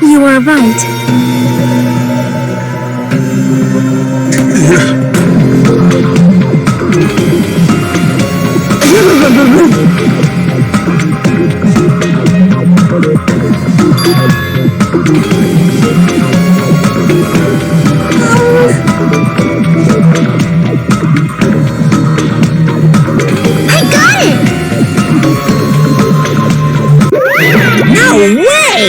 You are right. I got it! No way!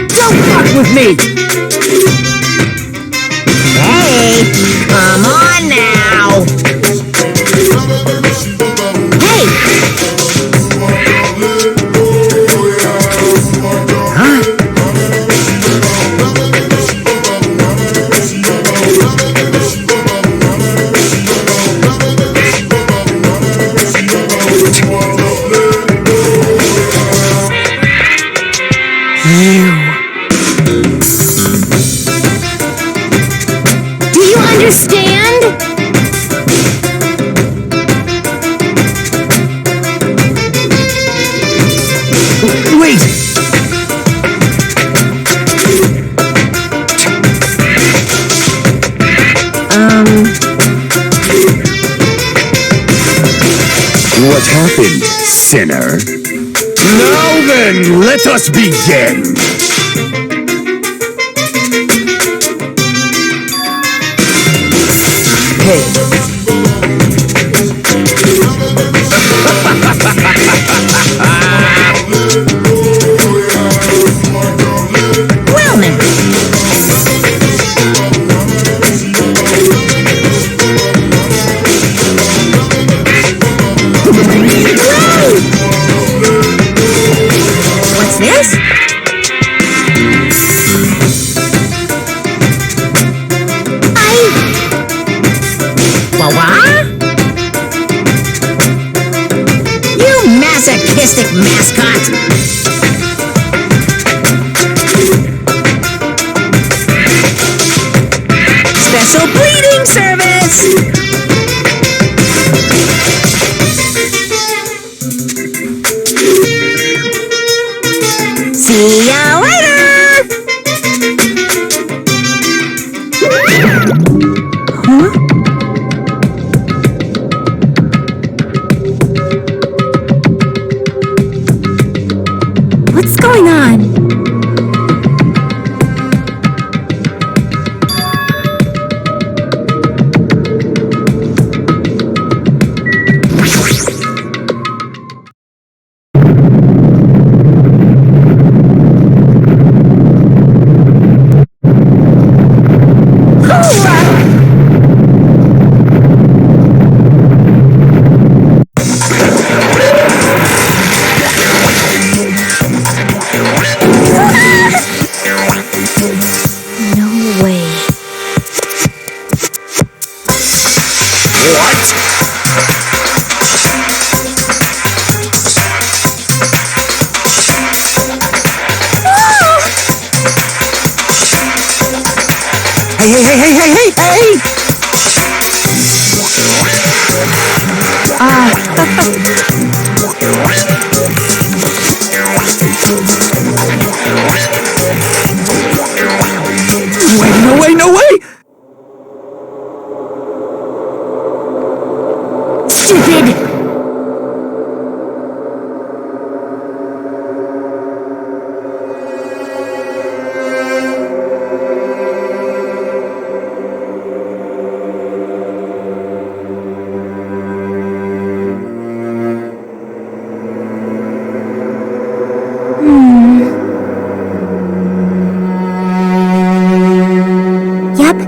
Don't fuck with me! Hey, come on now! Hey! Huh? Do you understand? Wait! What happened, sinner? Now then, let us begin! Well now. What's this? What? You masochistic mascot! Special bleeding service! See ya later! Huh? What's going on? Hey! Wait, no way! Stupid! Yep.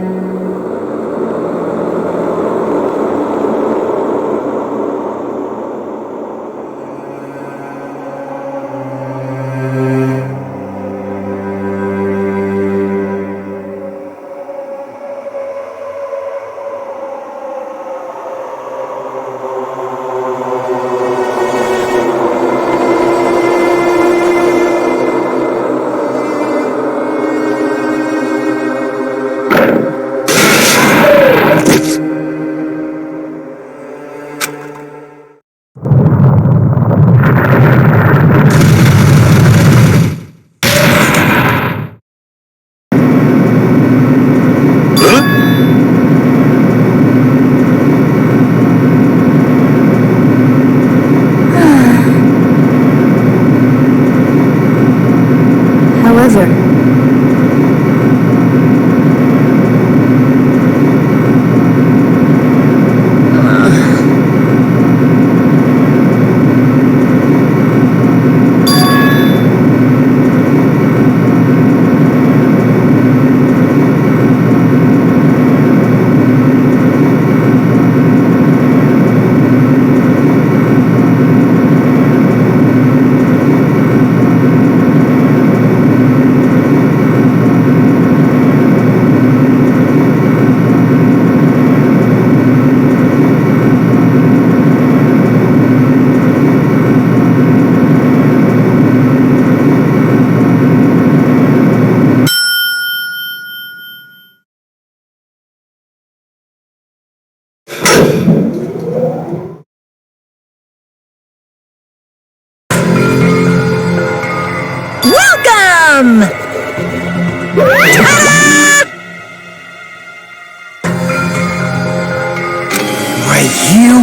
Why, you...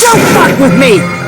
Don't fuck with me!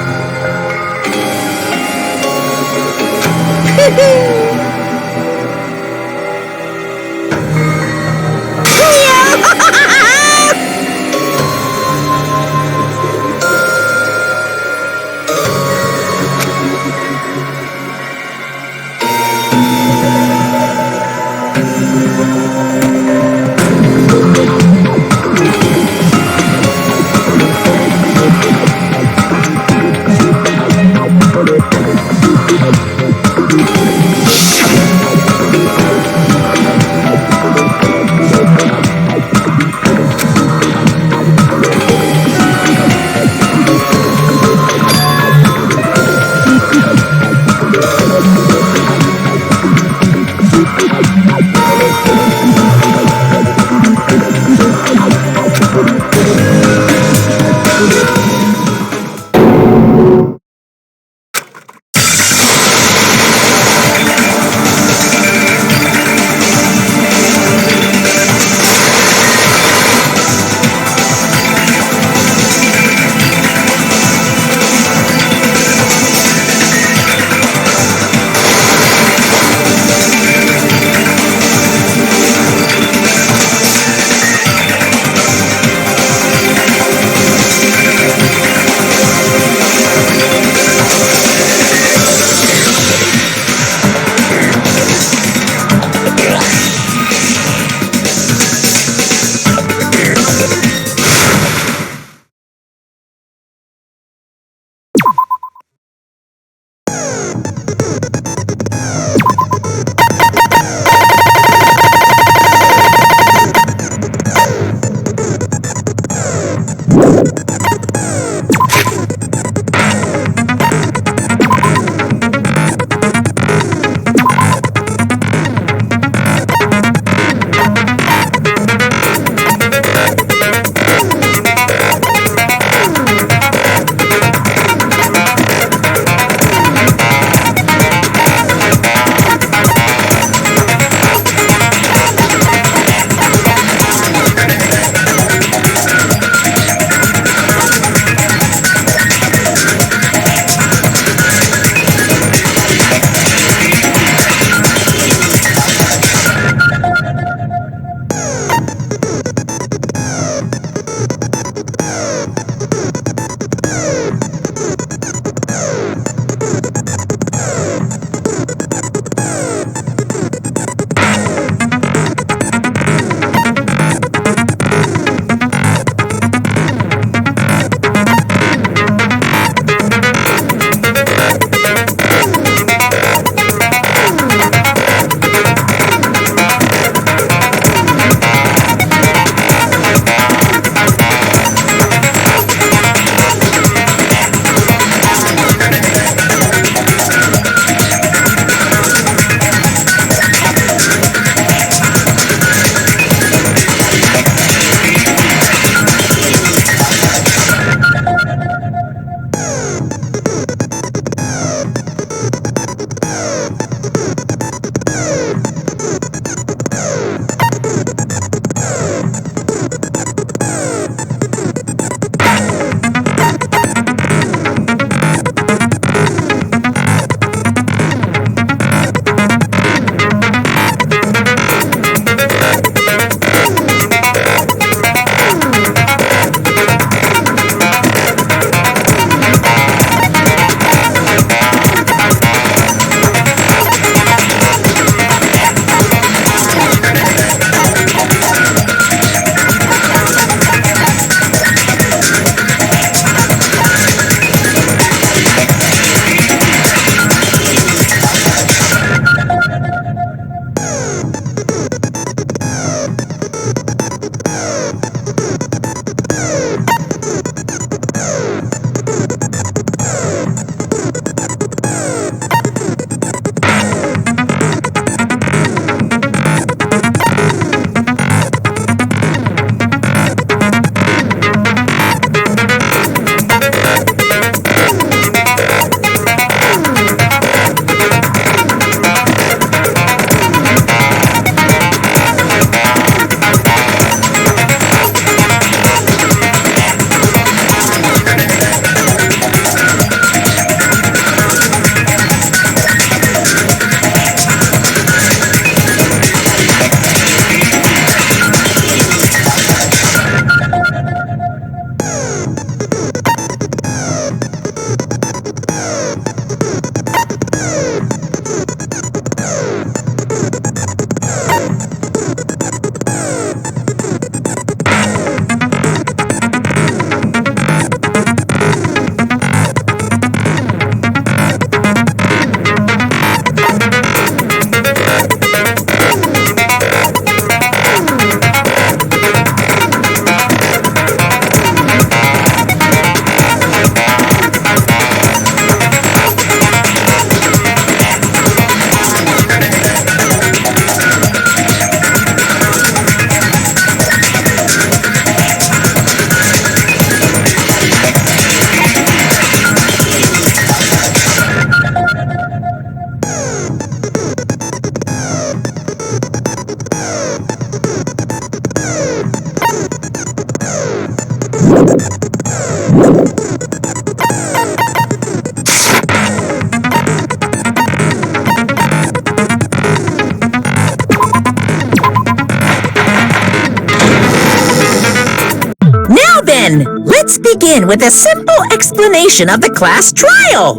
begin with a simple explanation of the class trial.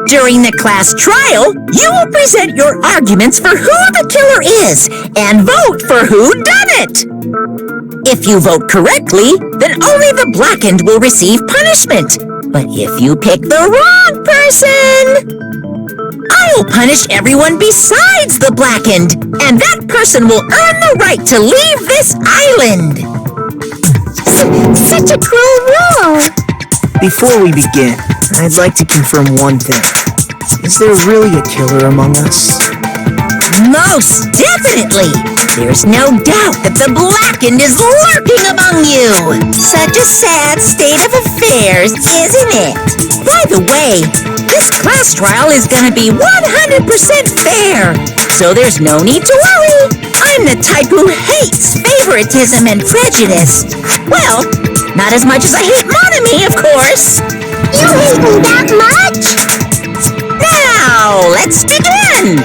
During the class trial, you will present your arguments for who the killer is and vote for who done it. If you vote correctly, then only the blackened will receive punishment. But if you pick the wrong person, I will punish everyone besides the blackened, and that person will earn the right to leave this island. Such a cruel rule. Before we begin, I'd like to confirm one thing. Is there really a killer among us? Most definitely! There's no doubt that the blackened is lurking among you! Such a sad state of affairs, isn't it? By the way, this class trial is gonna be 100% fair, so there's no need to worry. I'm the type who hates favoritism and prejudice. Well, not as much as I hate monogamy, of course. You hate me that much? Now, let's begin!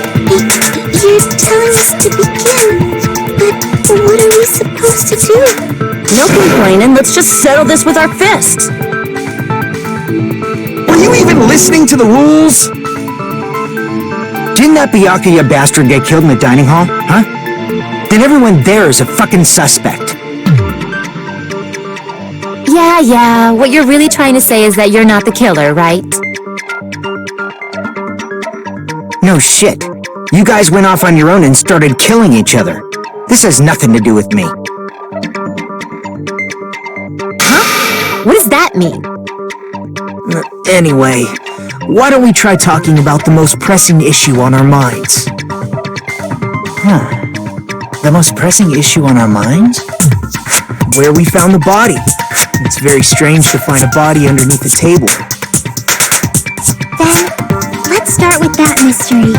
You're telling us to begin, but what are we supposed to do? No complaining, let's just settle this with our fists. Were you even listening to the rules? Didn't that Byakuya bastard get killed in the dining hall, huh? Then everyone there is a fucking suspect. Yeah, what you're really trying to say is that you're not the killer, right? No shit. You guys went off on your own and started killing each other. This has nothing to do with me. Huh? What does that mean? Anyway, why don't we try talking about the most pressing issue on our minds? The most pressing issue on our minds? Where we found the body. It's very strange to find a body underneath the table. Then, let's start with that mystery.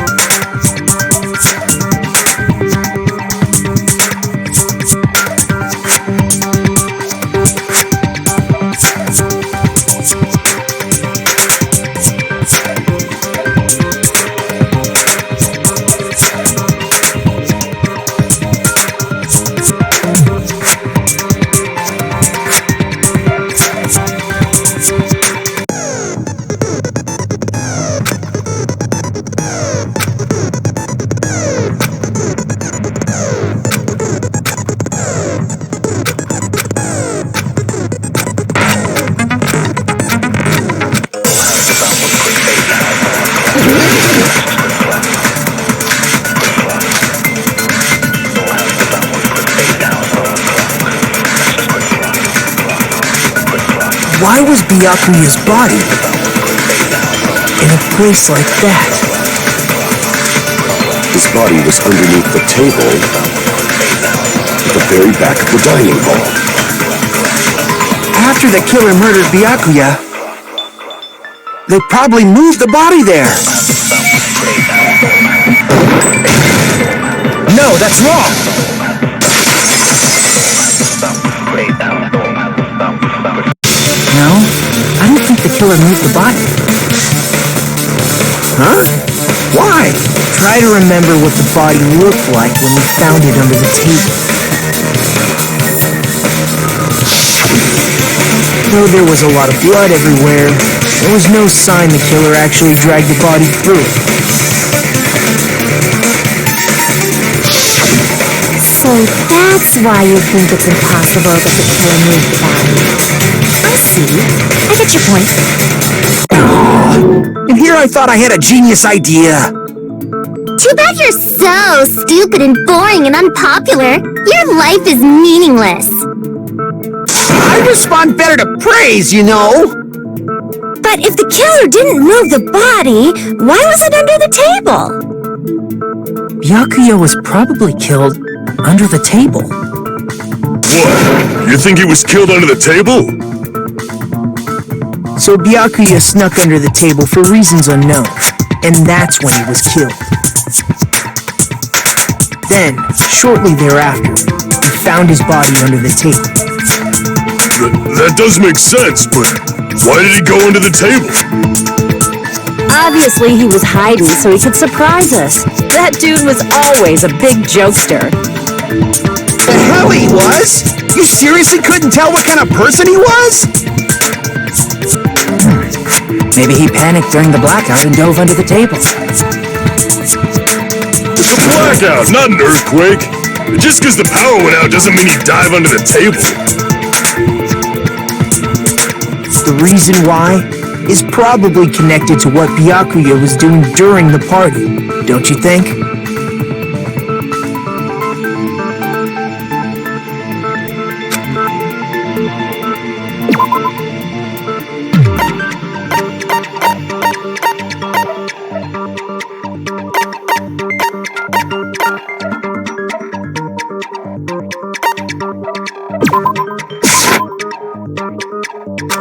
Why was Byakuya's body in a place like that? His body was underneath the table at the very back of the dining hall. After the killer murdered Byakuya, they probably moved the body there. No, that's wrong. No, I don't think the killer moved the body. Huh? Why? Try to remember what the body looked like when we found it under the table. Though there was a lot of blood everywhere, there was no sign the killer actually dragged the body through it. So that's why you think it's impossible that the killer moved the body. I see. I get your point. And here I thought I had a genius idea. Too bad you're so stupid and boring and unpopular. Your life is meaningless. I respond better to praise, you know. But if the killer didn't move the body, why was it under the table? Byakuya was probably killed under the table. What? You think he was killed under the table? So Byakuya snuck under the table for reasons unknown, and that's when he was killed. Then, shortly thereafter, we found his body under the table. That does make sense, but why did he go under the table? Obviously, he was hiding so he could surprise us. That dude was always a big jokester. The hell he was? You seriously couldn't tell what kind of person he was? Maybe he panicked during the blackout and dove under the table. It's a blackout, not an earthquake. Just because the power went out doesn't mean he dived under the table. The reason why is probably connected to what Byakuya was doing during the party, don't you think?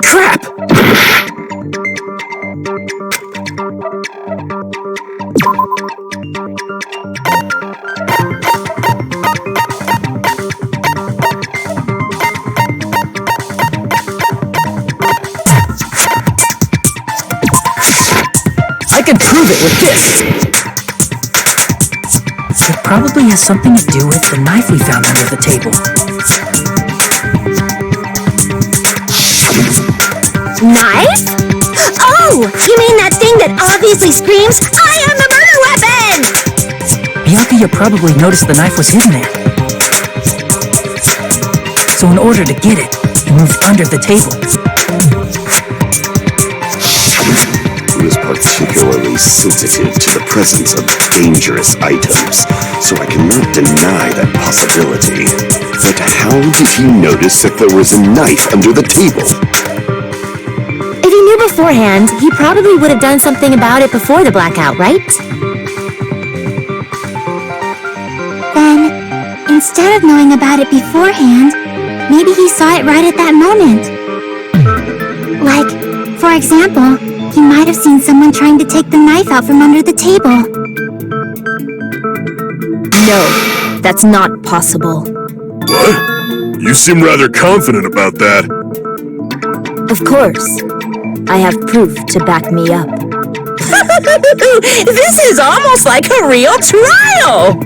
Crap! I can prove it with this! It probably has something to do with the knife we found under the table. Knife? Oh, you mean that thing that obviously screams, I am the murder weapon! Byakuya probably noticed the knife was hidden there. So in order to get it, he moved under the table. He was particularly sensitive to the presence of dangerous items, so I cannot deny that possibility. But how did he notice that there was a knife under the table? If he knew beforehand, he probably would have done something about it before the blackout, right? Then, instead of knowing about it beforehand, maybe he saw it right at that moment. Like, for example, he might have seen someone trying to take the knife out from under the table. No, that's not possible. What? You seem rather confident about that. Of course. I have proof to back me up. This is almost like a real trial!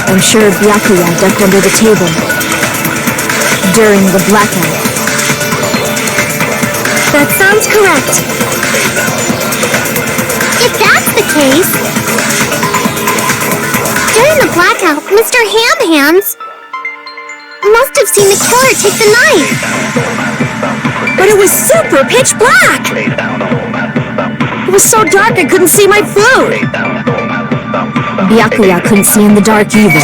I'm sure Byakuya ducked under the table during the blackout. That sounds correct. If that's the case, during the blackout, Mr. Ham Hands must have seen the killer take the knife. But it was super pitch black! It was so dark I couldn't see my food! Byakuya couldn't see in the dark either.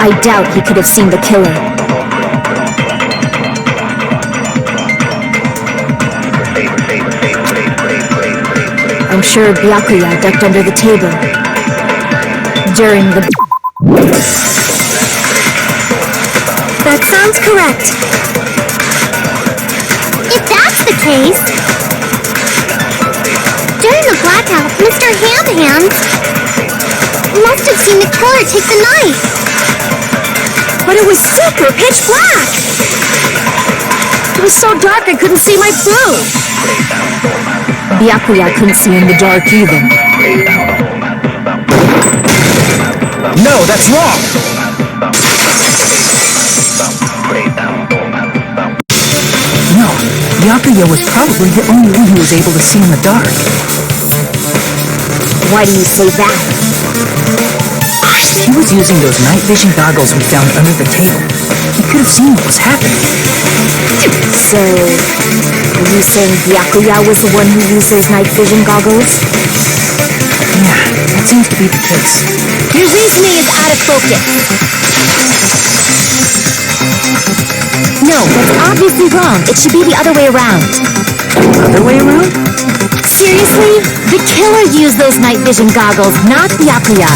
I doubt he could have seen the killer. I'm sure Byakuya ducked under the table during the... That sounds correct. If that's the case, during the blackout, Mr. Ham Hands must have seen the killer take the knife. But it was super pitch black! It was so dark I couldn't see my food! Byakuya couldn't see in the dark either. No, that's wrong! No, Byakuya was probably the only one who was able to see in the dark. Why do you say that? He was using those night vision goggles we found under the table. He could have seen what was happening. So, are you saying Byakuya was the one who used those night vision goggles? Yeah, seems to be the case. Your reasoning is out of focus. No, that's obviously wrong. It should be the other way around. Other way around? Seriously? The killer used those night vision goggles, not Byakuya.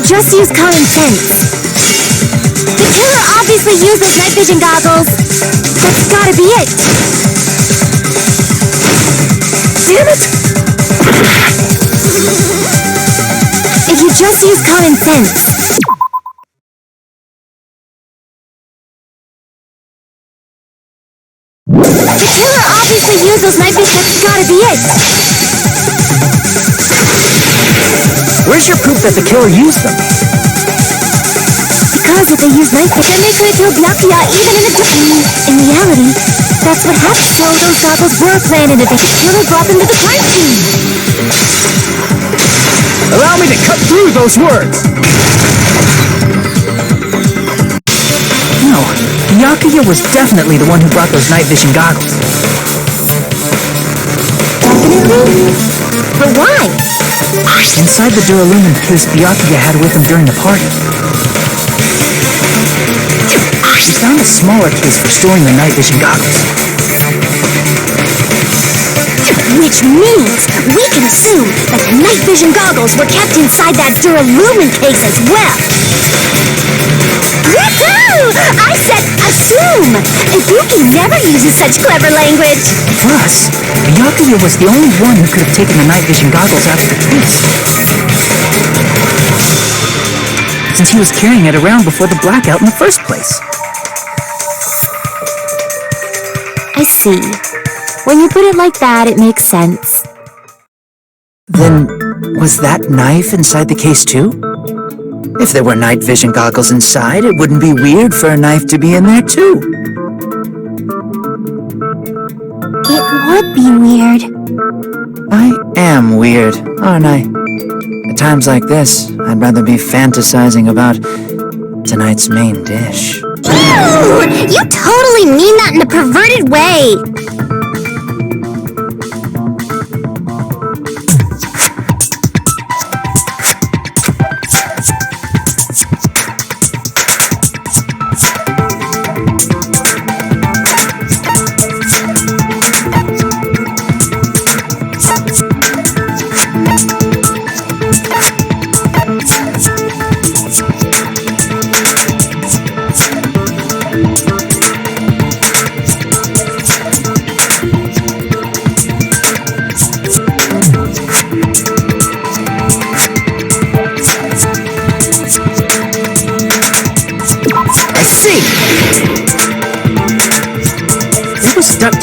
Just use common sense. The killer obviously used those night vision goggles. That's gotta be it. Damn it! If you just use common sense. The killer obviously used those night vision. That's gotta be it. Where's your proof that the killer used them? Because if they used night vision, then they could have killed Byakuya even in a In reality, that's what happened. So those goggles were planted and the killer brought them to the crime scene. Allow me to cut through those words! No, Byakuya was definitely the one who brought those night vision goggles. Definitely? But why? Inside the Duralumin case Byakuya had with him during the party. We found a smaller case for storing the night vision goggles. Which means we can assume that the night vision goggles were kept inside that Duralumin case as well. Woohoo! I said assume! Ibuki never uses such clever language. Plus, Byakuya was the only one who could have taken the night vision goggles out of the case. Since he was carrying it around before the blackout in the first place. I see. When you put it like that, it makes sense. Then, was that knife inside the case too? If there were night vision goggles inside, it wouldn't be weird for a knife to be in there too. It would be weird. I am weird, aren't I? At times like this, I'd rather be fantasizing about tonight's main dish. Ooh, you totally mean that in a perverted way.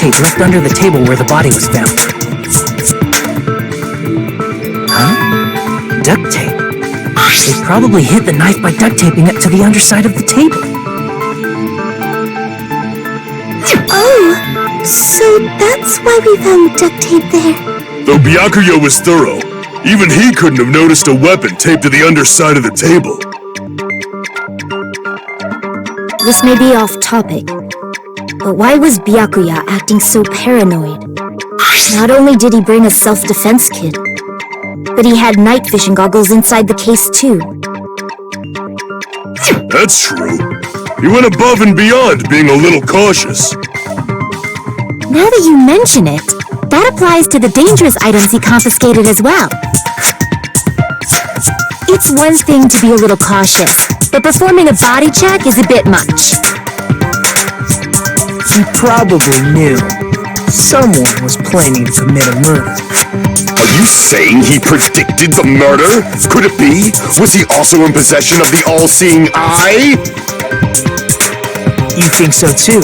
tape left under the table where the body was found. Huh? Duct tape. They probably hid the knife by duct taping it to the underside of the table. Oh, so that's why we found duct tape there. Though Byakuya was thorough, even he couldn't have noticed a weapon taped to the underside of the table. This may be off topic, but why was Byakuya acting so paranoid? Not only did he bring a self-defense kit, but he had night vision goggles inside the case too. That's true. He went above and beyond, being a little cautious. Now that you mention it, that applies to the dangerous items he confiscated as well. It's one thing to be a little cautious, but performing a body check is a bit much. He probably knew someone was planning to commit a murder. Are you saying he predicted the murder? Could it be? Was he also in possession of the all-seeing eye? You think so too,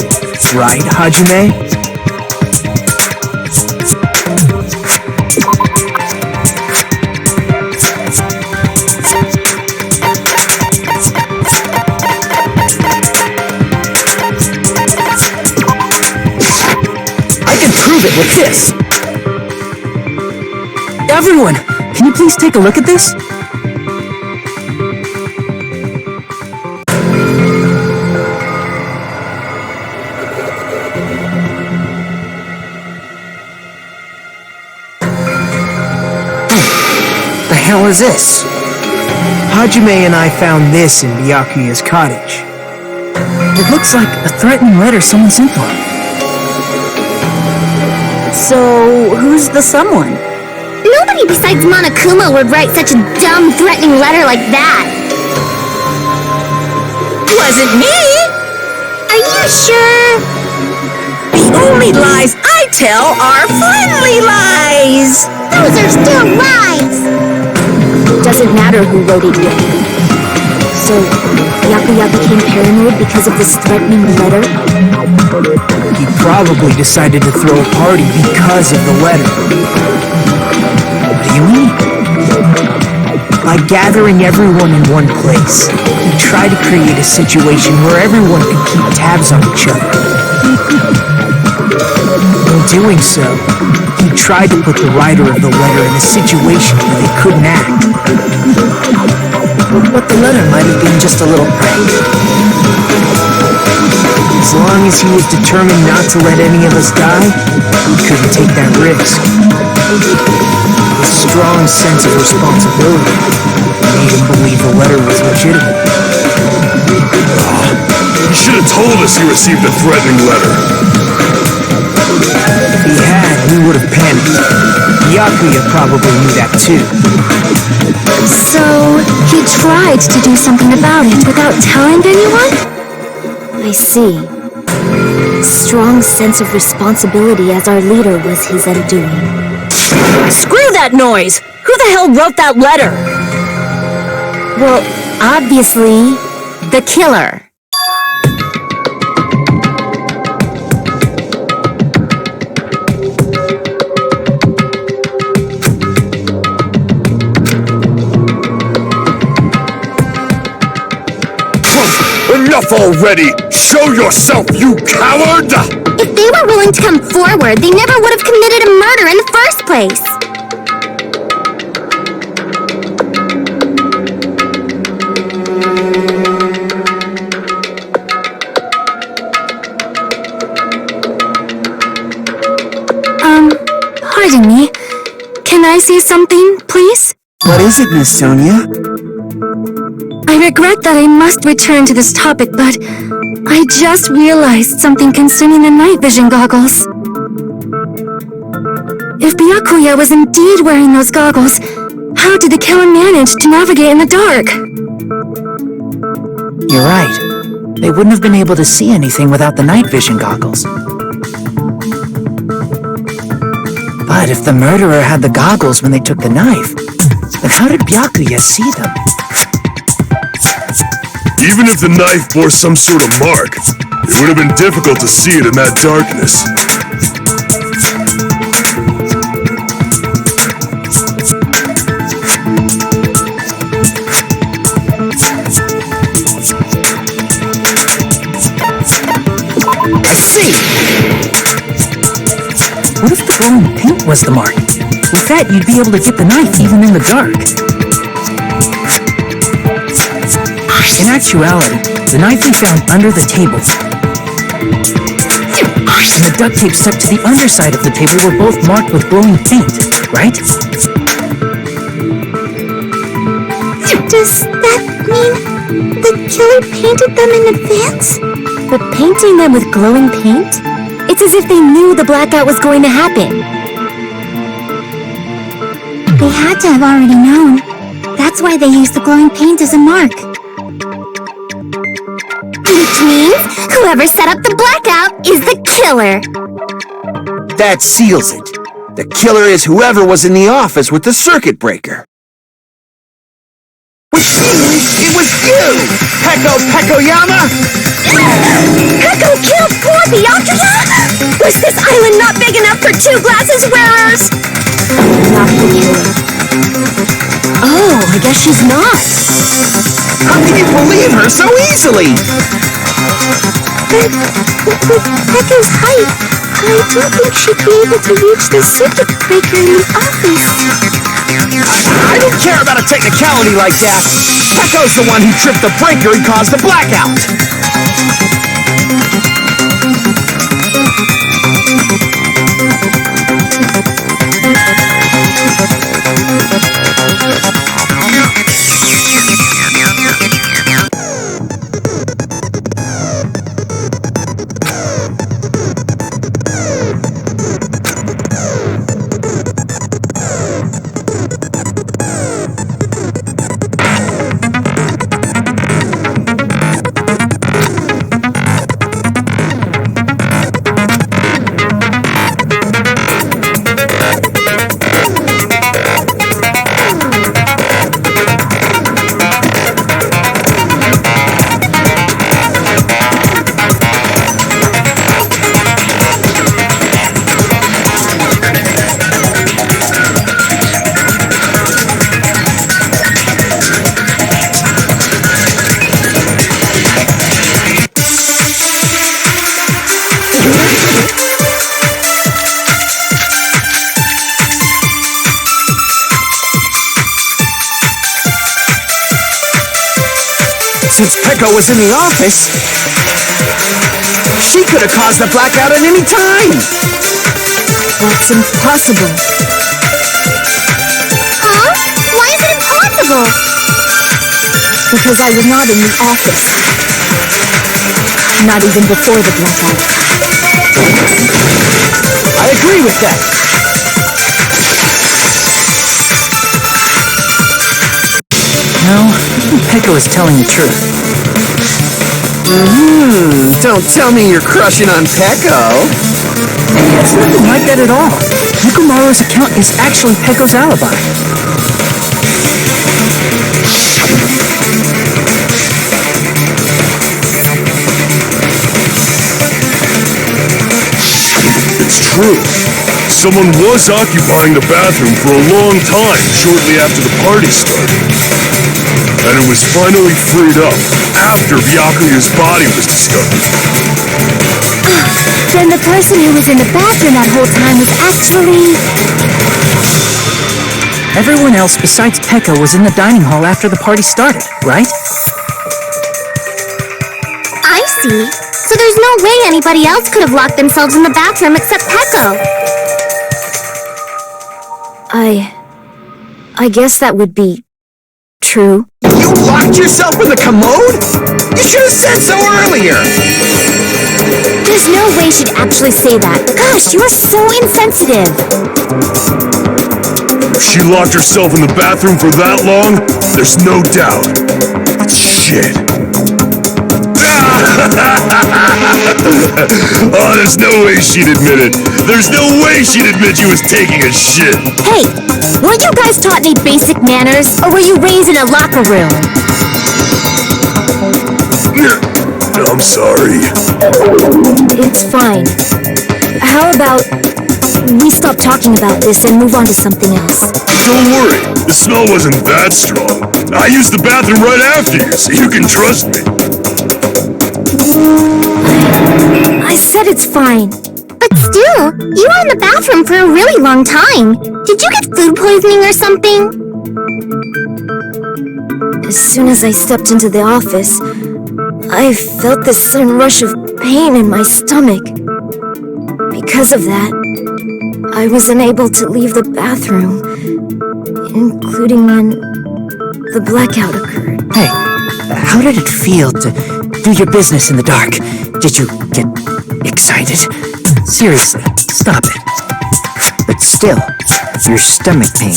right, Hajime? Prove it with this. Everyone, can you please take a look at this? The hell is this? Hajime and I found this in Byakuya's cottage. It looks like a threatening letter someone sent to him. So, who's the someone? Nobody besides Monokuma would write such a dumb, threatening letter like that. Wasn't me! Are you sure? The only lies I tell are friendly lies! Those are still lies! Doesn't matter who wrote it yet. So, Byakuya became paranoid because of this threatening letter? He probably decided to throw a party because of the letter. What do you mean? By gathering everyone in one place, he tried to create a situation where everyone could keep tabs on each other. In doing so, he tried to put the writer of the letter in a situation where they couldn't act. But the letter might have been just a little prank. As long as he was determined not to let any of us die, he couldn't take that risk. His strong sense of responsibility made him believe the letter was legitimate. He should have told us he received a threatening letter. If he had, we would have panicked. Byakuya probably knew that too. So, he tried to do something about it without telling anyone? I see. Strong sense of responsibility as our leader was his undoing. Screw that noise! Who the hell wrote that letter? Well, obviously, the killer. Enough already! Show yourself, you coward! If they were willing to come forward, they never would have committed a murder in the first place. Pardon me. Can I say something, please? What is it, Miss Sonia? I regret that I must return to this topic, but I just realized something concerning the night vision goggles. If Byakuya was indeed wearing those goggles, how did the killer manage to navigate in the dark? You're right. They wouldn't have been able to see anything without the night vision goggles. But if the murderer had the goggles when they took the knife, then how did Byakuya see them? Even if the knife bore some sort of mark, it would have been difficult to see it in that darkness. I see! What if the glowing paint was the mark? With that, you'd be able to get the knife even in the dark. In actuality, the knife we found under the table and the duct tape stuck to the underside of the table were both marked with glowing paint, right? Does that mean the killer painted them in advance? But painting them with glowing paint? It's as if they knew the blackout was going to happen. They had to have already known. That's why they used the glowing paint as a mark. Which means whoever set up the blackout is the killer. That seals it. The killer is whoever was in the office with the circuit breaker. Which means it was you, Pecco-Yama! Pecco killed poor Byakuya? Was this island not big enough for 2 glasses wearers? Not the killer. Oh, I guess she's not. How can you believe her so easily? But with Pecco's height, I don't think she'd be able to reach the circuit breaker in the office. I don't care about a technicality like that. Pecco's the one who tripped the breaker and caused the blackout. Since Pecco was in the office, she could have caused the blackout at any time. That's impossible. Huh? Why is it impossible? Because I was not in the office. Not even before the blackout. I agree with that. No, I think Pecco is telling the truth. Don't tell me you're crushing on Pecco. It's nothing like that at all. Yukimaru's account is actually Pecco's alibi. It's true. Someone was occupying the bathroom for a long time shortly after the party started. And it was finally freed up after Byakuya's body was discovered. Then the person who was in the bathroom that whole time was actually... Everyone else besides Pecco was in the dining hall after the party started, right? I see. So there's no way anybody else could have locked themselves in the bathroom except Pecco. I guess that would be... true. You locked yourself in the commode? You should have said so earlier. There's no way she'd actually say that. Gosh, you are so insensitive. If she locked herself in the bathroom for that long, there's no doubt. Shit. Oh, there's no way she'd admit it. There's no way she'd admit she was taking a shit. Hey, weren't you guys taught any basic manners, or were you raised in a locker room? I'm sorry. It's fine. How about we stop talking about this and move on to something else? Don't worry, the smell wasn't that strong. I used the bathroom right after you, so you can trust me. I said it's fine. But still, you were in the bathroom for a really long time. Did you get food poisoning or something? As soon as I stepped into the office, I felt this sudden rush of pain in my stomach. Because of that, I was unable to leave the bathroom, including when the blackout occurred. Hey, how did it feel to do your business in the dark? Did you get excited? Seriously, stop it. But still, your stomach pain.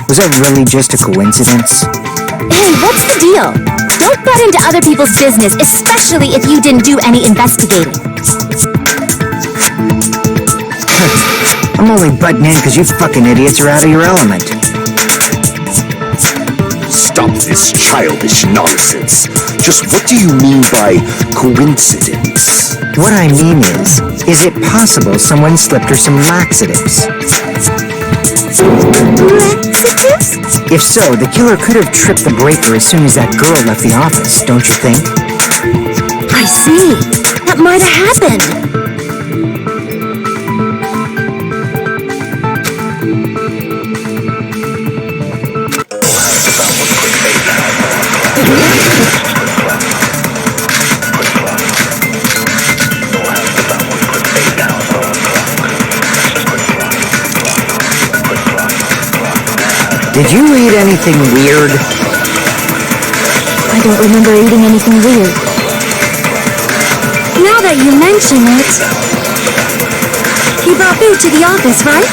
Was that really just a coincidence? Hey, what's the deal? Don't butt into other people's business, especially if you didn't do any investigating. I'm only butting in because you fucking idiots are out of your element. Stop this childish nonsense. Just what do you mean by coincidence? What I mean is it possible someone slipped her some laxatives? Laxatives? If so, the killer could have tripped the breaker as soon as that girl left the office, don't you think? I see. That might have happened. Did you eat anything weird? I don't remember eating anything weird. Now that you mention it, you brought food to the office, right?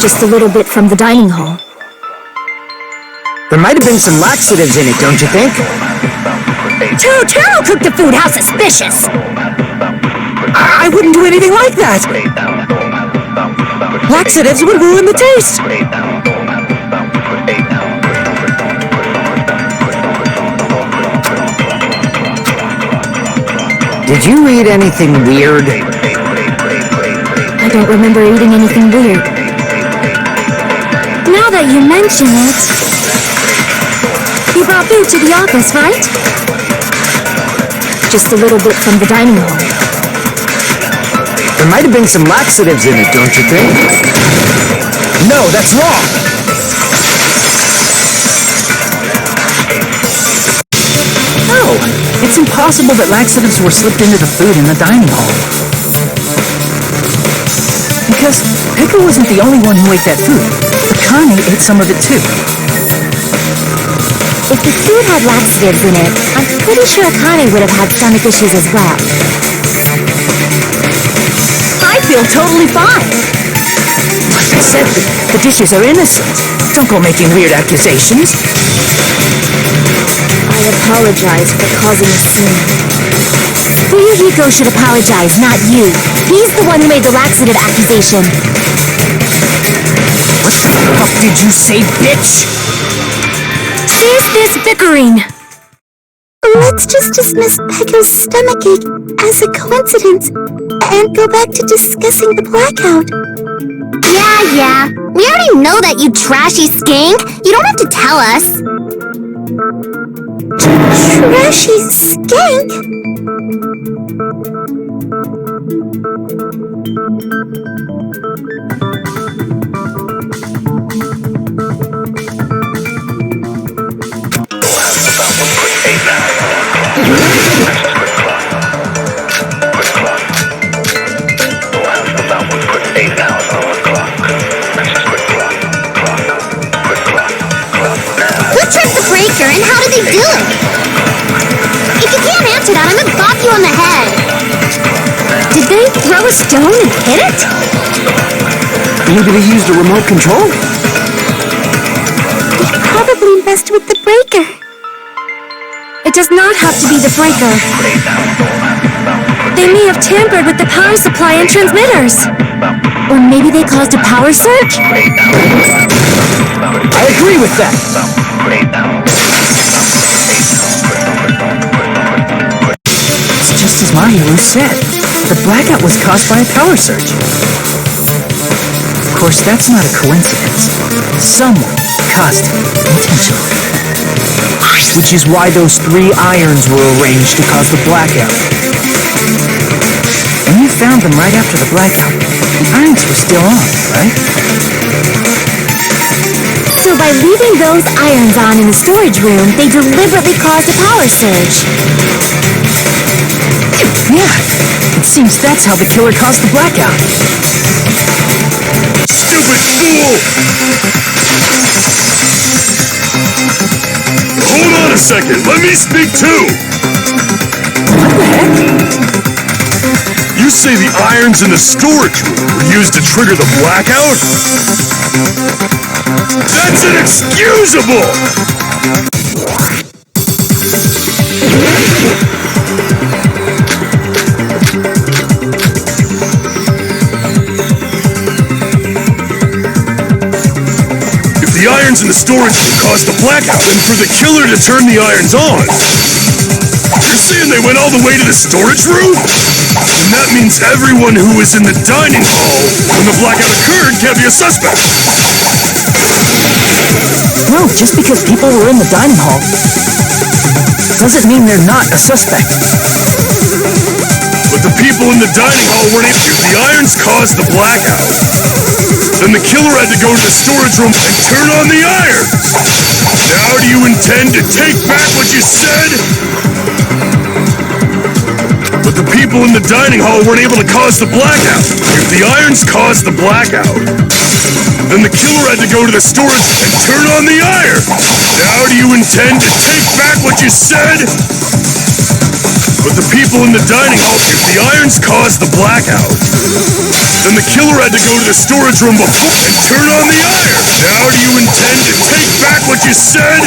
Just a little bit from the dining hall. There might have been some laxatives in it, don't you think? Turtle cooked the food. How suspicious! I wouldn't do anything like that! Laxatives would ruin the taste! Did you eat anything weird? I don't remember eating anything weird. Now that you mention it, you brought food to the office, right? Just a little bit from the dining hall. There might have been some laxatives in it, don't you think? No, that's wrong! No, it's impossible that laxatives were slipped into the food in the dining hall. Because Pekka wasn't the only one who ate that food. Akane ate some of it too. If the food had laxatives in it, I'm pretty sure Akane would have had stomach issues as well. I feel totally fine. Like I said, the dishes are innocent. Don't go making weird accusations. I apologize for causing a scene. Fuyuhiko should apologize, not you. He's the one who made the laxative accusation. What the fuck did you say, bitch? Cease this bickering! Let's just dismiss Pekka's stomachache as a coincidence and go back to discussing the blackout. Yeah. We already know that, you trashy skank. You don't have to tell us. Trashy skank? And how did they do it? If you can't answer that, I'm gonna bop you on the head. Did they throw a stone and hit it? Maybe they used a remote control? They probably messed with the breaker. It does not have to be the breaker. They may have tampered with the power supply and transmitters. Or maybe they caused a power surge? I agree with that! It's just as Mario said. The blackout was caused by a power surge. Of course, that's not a coincidence. Someone caused it intentionally. Which is why those 3 irons were arranged to cause the blackout. And you found them right after the blackout. The irons were still on, right? So by leaving those irons on in the storage room, they deliberately caused a power surge. Yeah, it seems that's how the killer caused the blackout. Stupid fool! Hold on a second, let me speak too! What the heck? You say the irons in the storage room were used to trigger the blackout? That's inexcusable! If the irons in the storage room caused the blackout, then for the killer to turn the irons on, you're saying they went all the way to the storage room? And that means everyone who was in the dining hall when the blackout occurred can't be a suspect. No, just because people were in the dining hall doesn't mean they're not a suspect. But the people in the dining hall weren't able to. If the irons caused the blackout, then the killer had to go to the storage room and turn on the irons. Now do you intend to take back what you said? But the people in the dining hall weren't able to cause the blackout. If the irons caused the blackout, then the killer had to go to the storage and turn on the iron. Now do you intend to take back what you said? But the people in the dining hall, if the irons caused the blackout, then the killer had to go to the storage room before and turn on the iron. Now do you intend to take back what you said?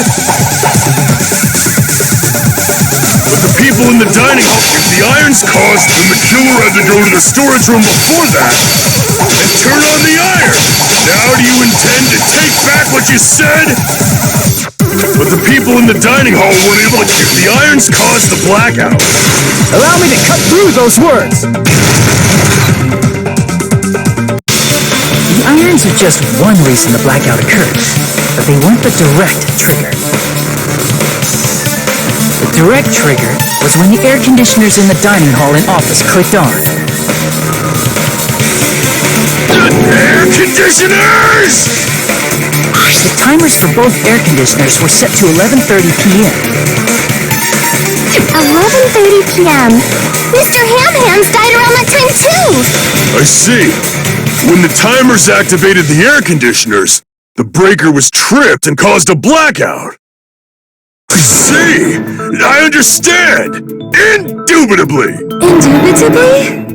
But the people in the dining hall, if the irons caused, then the killer had to go to the storage room before that and turn on the iron. Now do you intend to take back what you said? But the people in the dining hall weren't able to. If the irons caused the blackout. Allow me to cut through those words. The irons are just one reason the blackout occurred, but they weren't the direct trigger. The direct trigger was when the air conditioners in the dining hall and office clicked on. Air conditioners! The timers for both air conditioners were set to 11:30 p.m. 11:30 p.m. Mr. Ham-Hands died around that time too! I see. When the timers activated the air conditioners, the breaker was tripped and caused a blackout. I see! I understand! Indubitably! Indubitably?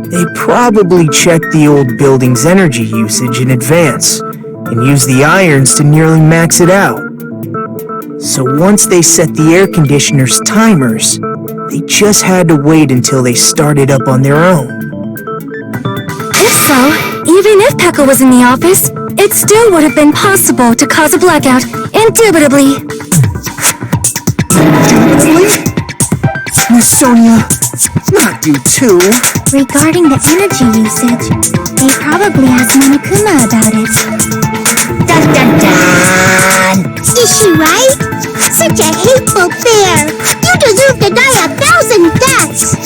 They probably checked the old building's energy usage in advance and used the irons to nearly max it out. So once they set the air conditioner's timers, they just had to wait until they started up on their own. If so, even if Pekka was in the office, it still would have been possible to cause a blackout, indubitably. Miss Sonia, not you too. Regarding the energy usage, they probably asked Monokuma about it. Dun dun dun! Is she right? Such a hateful bear! You deserve to die 1,000 deaths!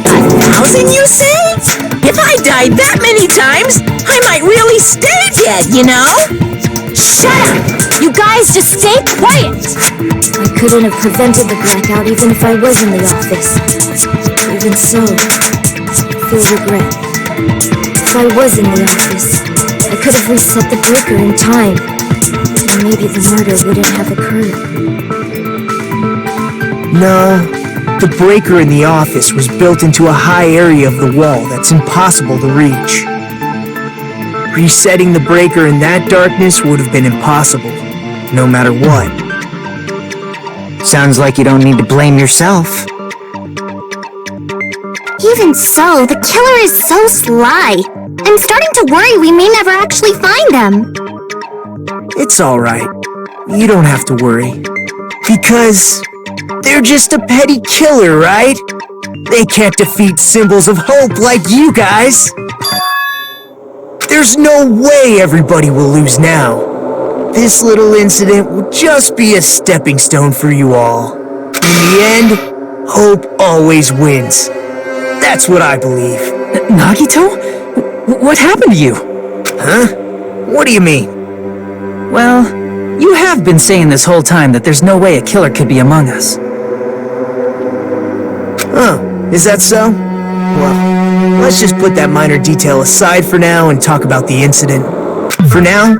1,000, you say? If I died that many times, I might really stay dead, you know? Shut up! You guys just stay quiet! I couldn't have prevented the blackout even if I was in the office. Even so, I feel regret. If I was in the office, I could have reset the breaker in time. And maybe the murder wouldn't have occurred. No, the breaker in the office was built into a high area of the wall that's impossible to reach. Resetting the breaker in that darkness would have been impossible, no matter what. Sounds like you don't need to blame yourself. Even so, the killer is so sly. I'm starting to worry we may never actually find them. It's alright. You don't have to worry. Because they're just a petty killer, right? They can't defeat symbols of hope like you guys. There's no way everybody will lose now. This little incident will just be a stepping stone for you all. In the end, hope always wins. That's what I believe. Nagito? What happened to you? Huh? What do you mean? Well, you have been saying this whole time that there's no way a killer could be among us. Oh, is that so? Well, let's just put that minor detail aside for now and talk about the incident. For now,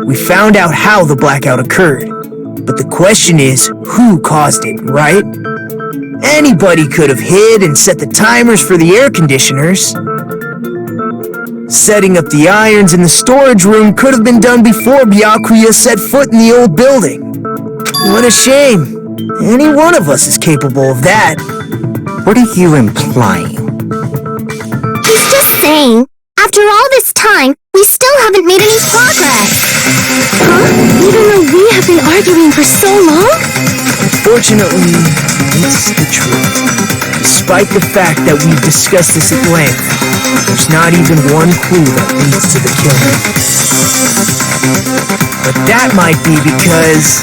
we found out how the blackout occurred. But the question is, who caused it, right? Anybody could have hid and set the timers for the air conditioners. Setting up the irons in the storage room could have been done before Byakuya set foot in the old building. What a shame. Any one of us is capable of that. What are you implying? He's just saying, after all this time, we still haven't made any progress. Huh? Even though we have been arguing for so long? Fortunately, it's the truth. Despite the fact that we've discussed this at length, there's not even one clue that leads to the killing. But that might be because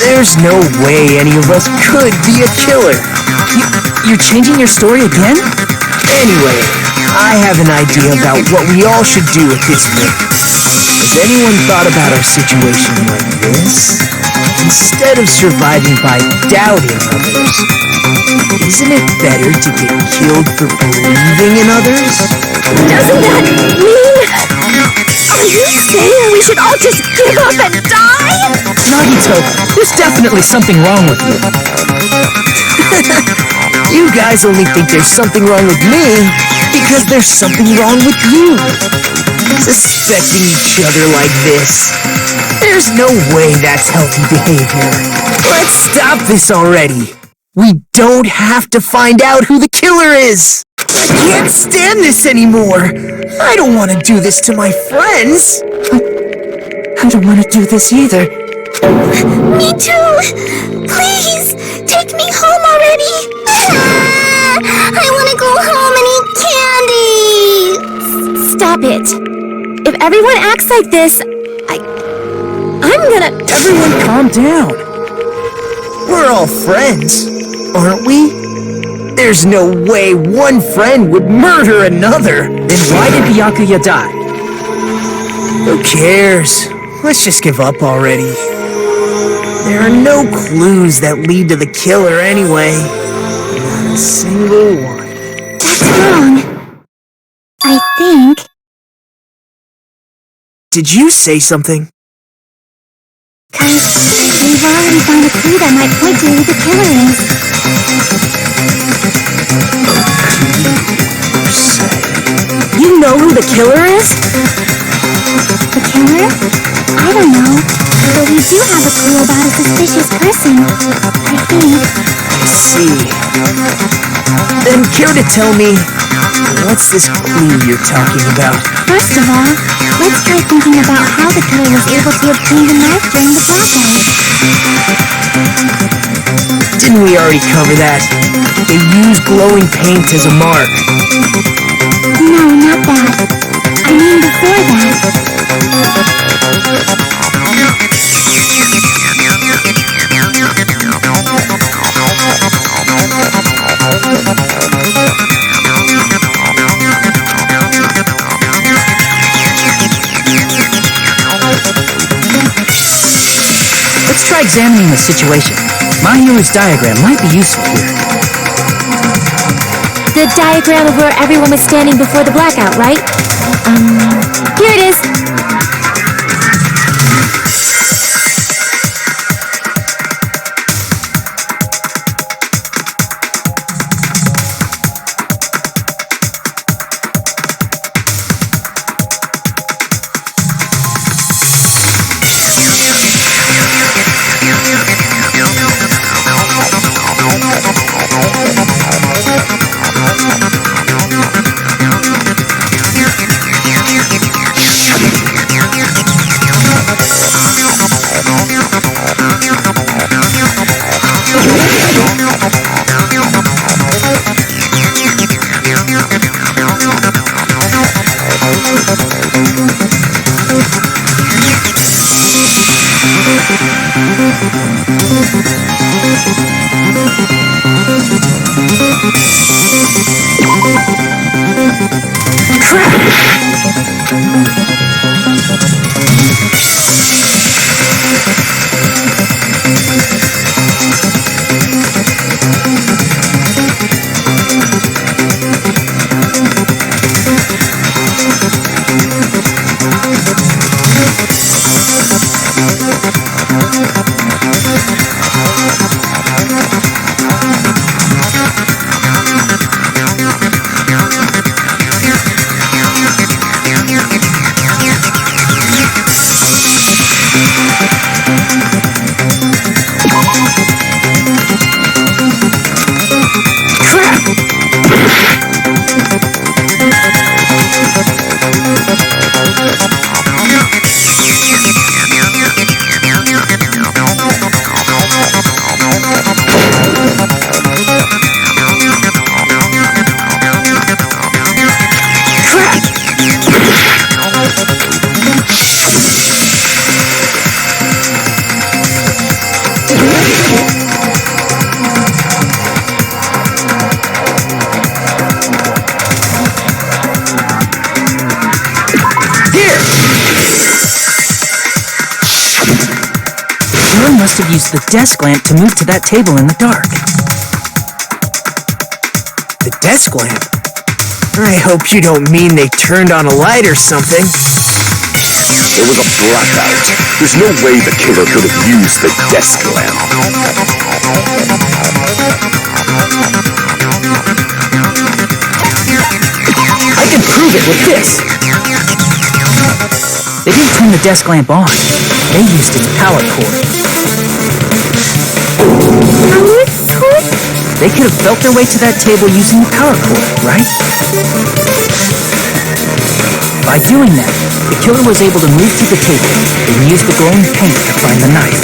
there's no way any of us could be a killer. You're changing your story again? Anyway, I have an idea about what we all should do at this point. Has anyone thought about our situation like this? Instead of surviving by doubting others, isn't it better to get killed for believing in others? Doesn't that mean... Are you saying we should all just give up and die? Nagito, there's definitely something wrong with you. You guys only think there's something wrong with me because there's something wrong with you. Suspecting each other like this. There's no way that's healthy behavior. Let's stop this already. We don't have to find out who the killer is. I can't stand this anymore. I don't want to do this to my friends. I don't want to do this either. Me too! Please, take me home already! I want to go home and eat candy! Stop it. If everyone acts like this, I'm gonna... Everyone calm down. We're all friends, aren't we? There's no way one friend would murder another. Then why did Byakuya die? Who cares? Let's just give up already. There are no clues that lead to the killer anyway. Not a single one. That's wrong. I think... Did you say something? 'Cause we've already found a clue that might point to who the killer is. You know who the killer is? The killer? I don't know. But we do have a clue about a suspicious person. I think. I see. Then care to tell me, what's this clue you're talking about? First of all, let's try thinking about how the killer was able to obtain the knife during the blackout. Didn't we already cover that? They used glowing paint as a mark. No, not that. I mean before that. Let's try examining the situation. My newest diagram might be useful here. The diagram of where everyone was standing before the blackout, right? Here it is. One must have used the desk lamp to move to that table in the dark. The desk lamp? I hope you don't mean they turned on a light or something. There was a blackout. There's no way the killer could have used the desk lamp. I can prove it with this. They didn't turn the desk lamp on. They used its power cord. They could have felt their way to that table using the power cord, right? By doing that, the killer was able to move to the table and use the glowing paint to find the knife.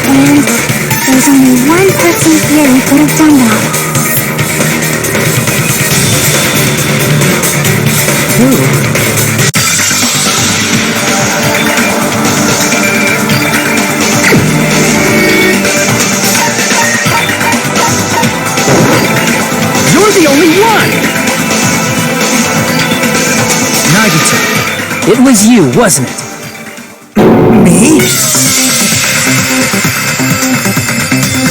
And there's only one person here who could have done that. Who? You're the only one! Nagito, it was you, wasn't it? Me?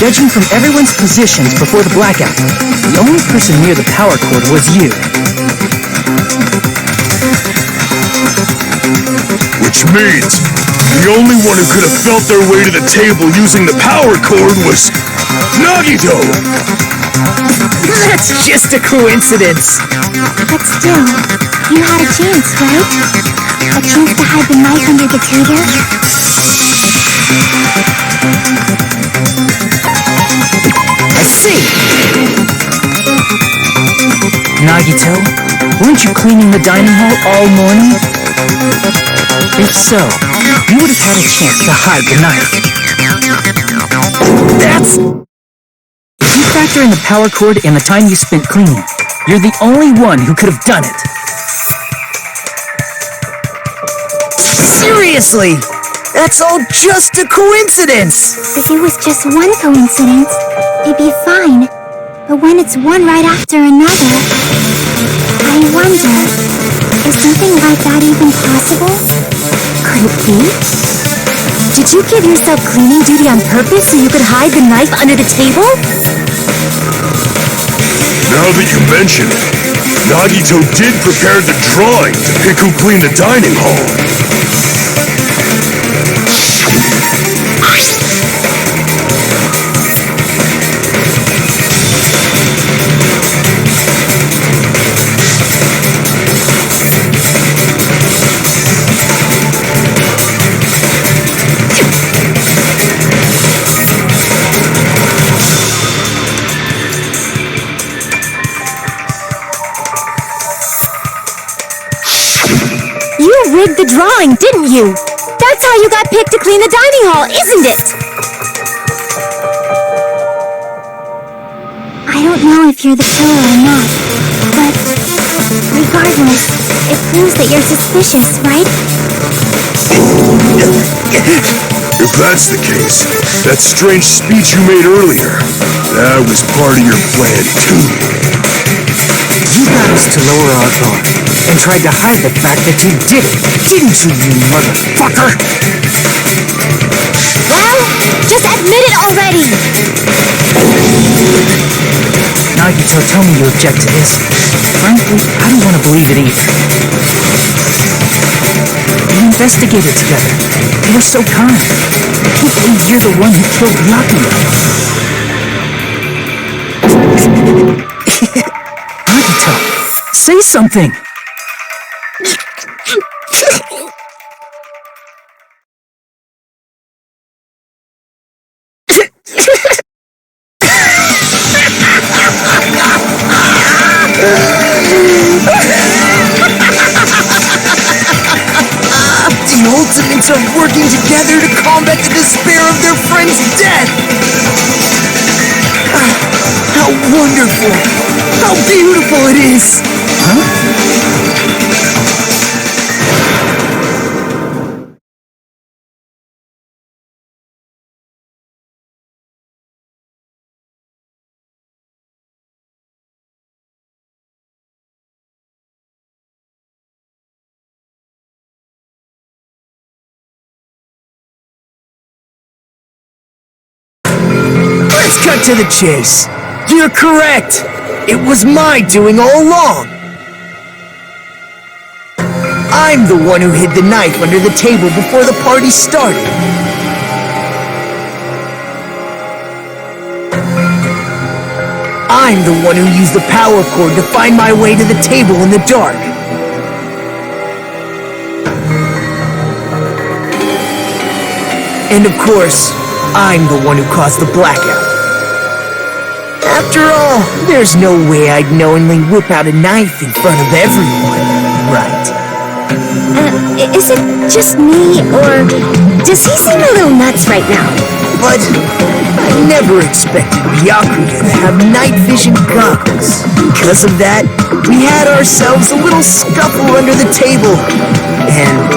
Judging from everyone's positions before the blackout, the only person near the power cord was you. Which means the only one who could have felt their way to the table using the power cord was Nagito! That's just a coincidence. But still, you had a chance, right? A chance to hide the knife under the table? I see. Nagito, weren't you cleaning the dining hall all morning? If so, you would have had a chance to hide the knife. That's... If you factor in the power cord and the time you spent cleaning, you're the only one who could have done it. Seriously! That's all just a coincidence! If it was just one coincidence, it'd be fine. But when it's one right after another, I wonder, is something like that even possible? Could it be? Did you give yourself cleaning duty on purpose so you could hide the knife under the table? Now that you mention it, Nagito did prepare the drawing to pick who cleaned the dining hall. You rigged the drawing, didn't you? That's how you got picked to clean the dining hall, isn't it? I don't know if you're the killer or not, but Regardless, it proves that you're suspicious, right? If that's the case, that strange speech you made earlier, that was part of your plan too. You got us to lower our guard and tried to hide the fact that you did it, didn't you, you motherfucker? Well, just admit it already! Nagito, tell me you object to this. Frankly, I don't want to believe it either. We investigated together. You were so kind. I can't believe you're the one who killed Yakuya. Nagito, say something! The ultimates of working together to combat the despair of their friend's death! How wonderful! How beautiful it is! Let's cut to the chase. You're correct. It was my doing all along. I'm the one who hid the knife under the table before the party started. I'm the one who used the power cord to find my way to the table in the dark. And of course, I'm the one who caused the blackout. After all, there's no way I'd knowingly whip out a knife in front of everyone, right? Is it just me, or does he seem a little nuts right now? But I never expected Byakuya to have night vision goggles. Because of that, we had ourselves a little scuffle under the table. And,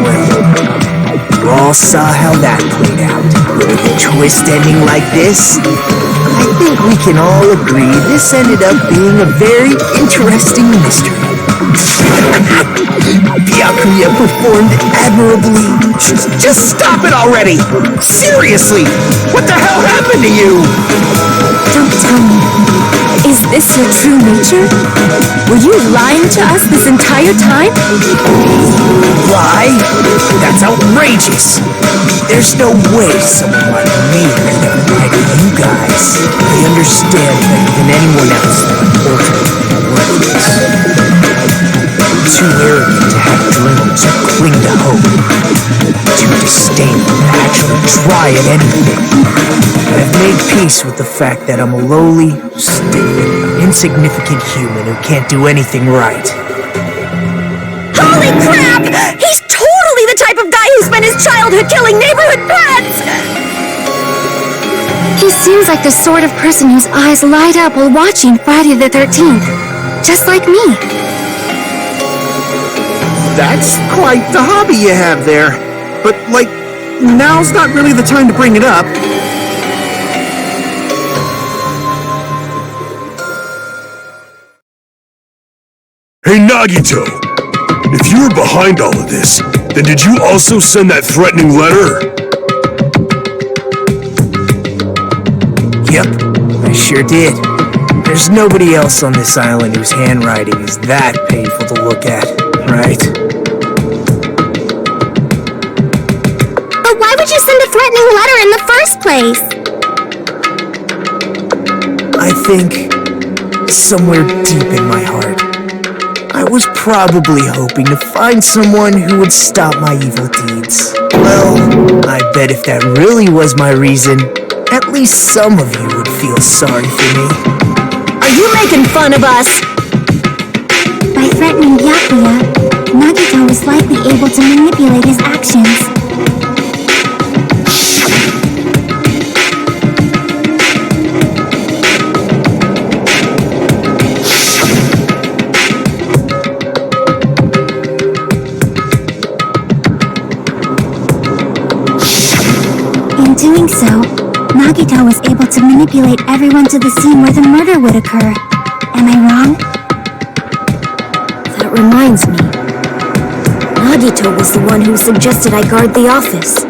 well, we all saw how that played out. With a twist ending like this, I think we can all agree this ended up being a very interesting mystery. Byakuya performed admirably. Just stop it already! Seriously! What the hell happened to you? Don't tell me. Is this your true nature? Were you lying to us this entire time? Lie? That's outrageous! There's no way someone like me could ever lie to you guys. I understand better than anyone else that I'm ultimately worthless. Too arrogant to have dreams or cling to hope. Too disdainful to actually try at anything. I've made peace with the fact that I'm a lowly, stupid, insignificant human who can't do anything right. Holy crap! He's totally the type of guy who spent his childhood killing neighborhood pets! He seems like the sort of person whose eyes light up while watching Friday the 13th. Just like me. That's quite the hobby you have there. But, like, now's not really the time to bring it up. Hey, Nagito! If you were behind all of this, then did you also send that threatening letter? Yep, I sure did. There's nobody else on this island whose handwriting is that painful to look at, right? But why would you send a threatening letter in the first place? I think, somewhere deep in my heart, I was probably hoping to find someone who would stop my evil deeds. Well, I bet if that really was my reason, at least some of you would feel sorry for me. Are you making fun of us? By threatening Byakuya, Nagito was likely able to manipulate his actions. Nagito was able to manipulate everyone to the scene where the murder would occur. Am I wrong? That reminds me. Nagito was the one who suggested I guard the office.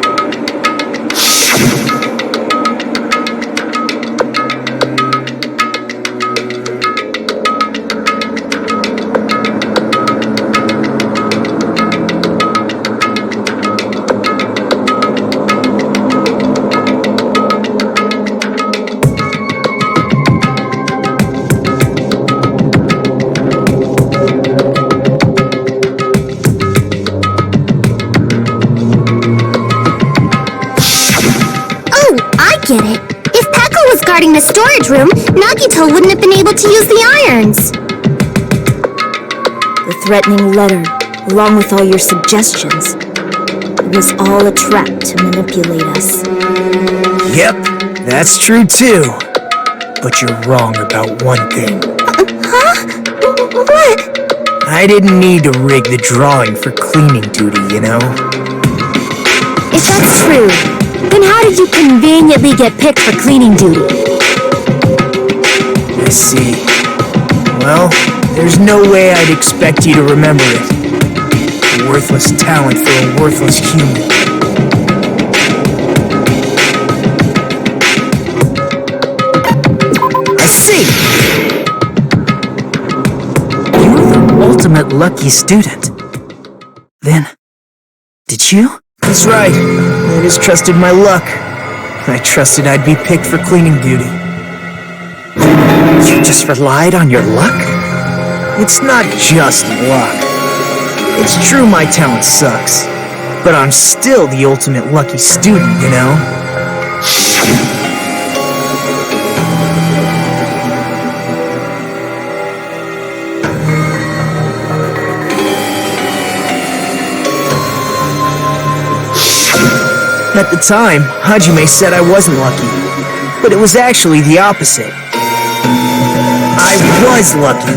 Get it. If Pekka was guarding the storage room, Nagito wouldn't have been able to use the irons. The threatening letter, along with all your suggestions, it was all a trap to manipulate us. Yep, that's true too. But you're wrong about one thing. Huh? What? I didn't need to rig the drawing for cleaning duty, you know? If that's true, then how did you conveniently get picked for cleaning duty? I see. Well, there's no way I'd expect you to remember it. A worthless talent for a worthless human. I see! You're the ultimate lucky student. Then, did you? That's right. I just trusted my luck. I trusted I'd be picked for cleaning duty. You just relied on your luck? It's not just luck. It's true my talent sucks, but I'm still the ultimate lucky student, you know? At the time, Hajime said I wasn't lucky, but it was actually the opposite. I was lucky.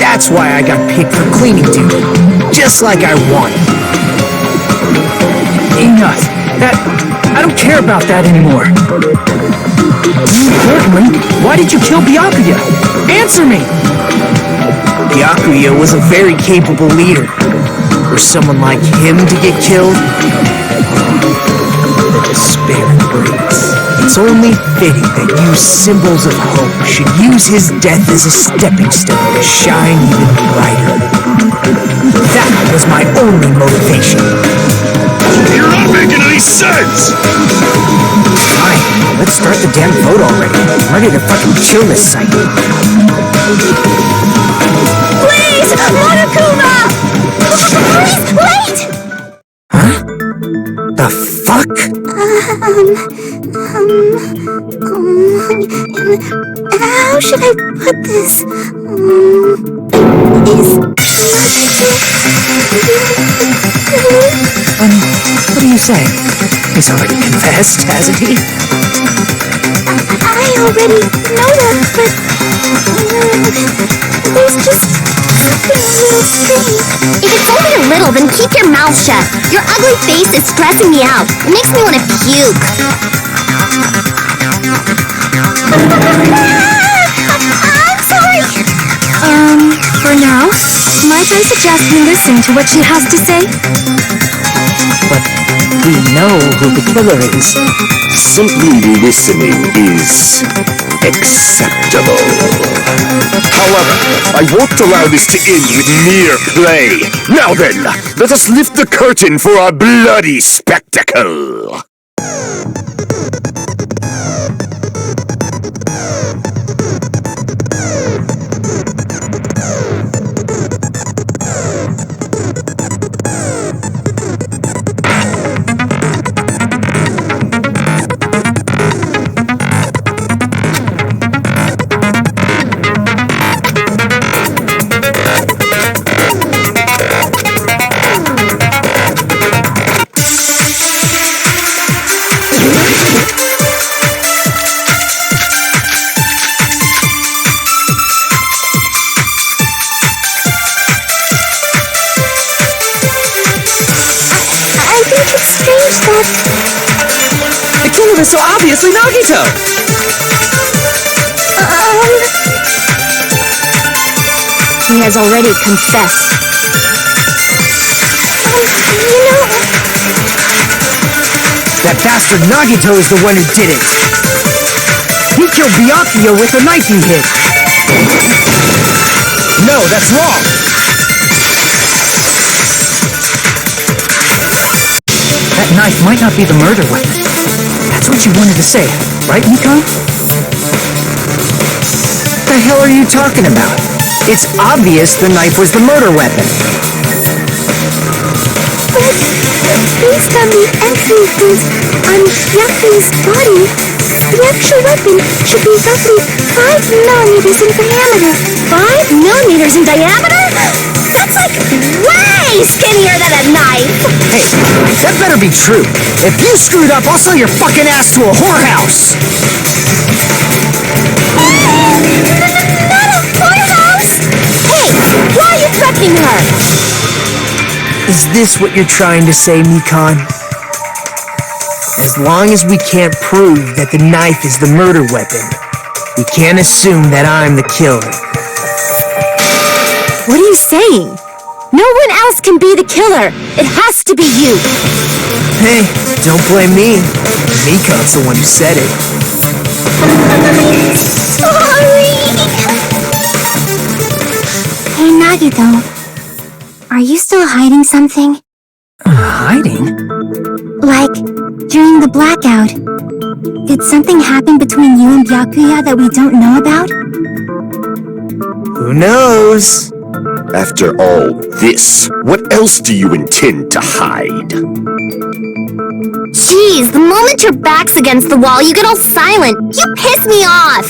That's why I got picked for cleaning duty, just like I wanted. Enough. I don't care about that anymore. More importantly, why did you kill Byakuya? Answer me! Byakuya was a very capable leader. For someone like him to get killed, the despair breaks. It's only fitting that you symbols of hope should use his death as a stepping stone to shine even brighter. That was my only motivation. You're not making any sense! Fine, let's start the damn vote already. I'm ready to fucking kill this psycho. Please! Monokuma! Please, wait! Huh? The fuck? How should I put this? What do you say? He's already confessed, hasn't he? I already know that, but there's just something a little strange. If it's only a little, then keep your mouth shut. Your ugly face is stressing me out. It makes me want to puke. I'm sorry. For now, might I suggest we listen to what she has to say? But we know who the killer is. Simply listening is acceptable. However, I won't allow this to end with mere play. Now then, let us lift the curtain for our bloody spectacle. It was so obviously Nagito! He has already confessed. That bastard Nagito is the one who did it! He killed Byakuya with a knife he hid! No, that's wrong! That knife might not be the murder weapon. That's what you wanted to say, right, Mikon? What the hell are you talking about? It's obvious the knife was the murder weapon. But based on the entry print on Byakuya's body, the actual weapon should be roughly 5 millimeters in diameter. 5 millimeters in diameter? That's like way skinnier than a knife! Hey, that better be true. If you screwed up, I'll sell your fucking ass to a whorehouse! Not a whorehouse! Hey, why are you threatening her? Is this what you're trying to say, Mikon? As long as we can't prove that the knife is the murder weapon, we can't assume that I'm the killer. What are you saying? No one else can be the killer. It has to be you. Hey, don't blame me. Mikon's the one who said it. Sorry. Hey, Nagito. Are you still hiding something? Hiding? Like, during the blackout, did something happen between you and Byakuya that we don't know about? Who knows? After all this, what else do you intend to hide? Jeez, the moment your back's against the wall, you get all silent. You piss me off.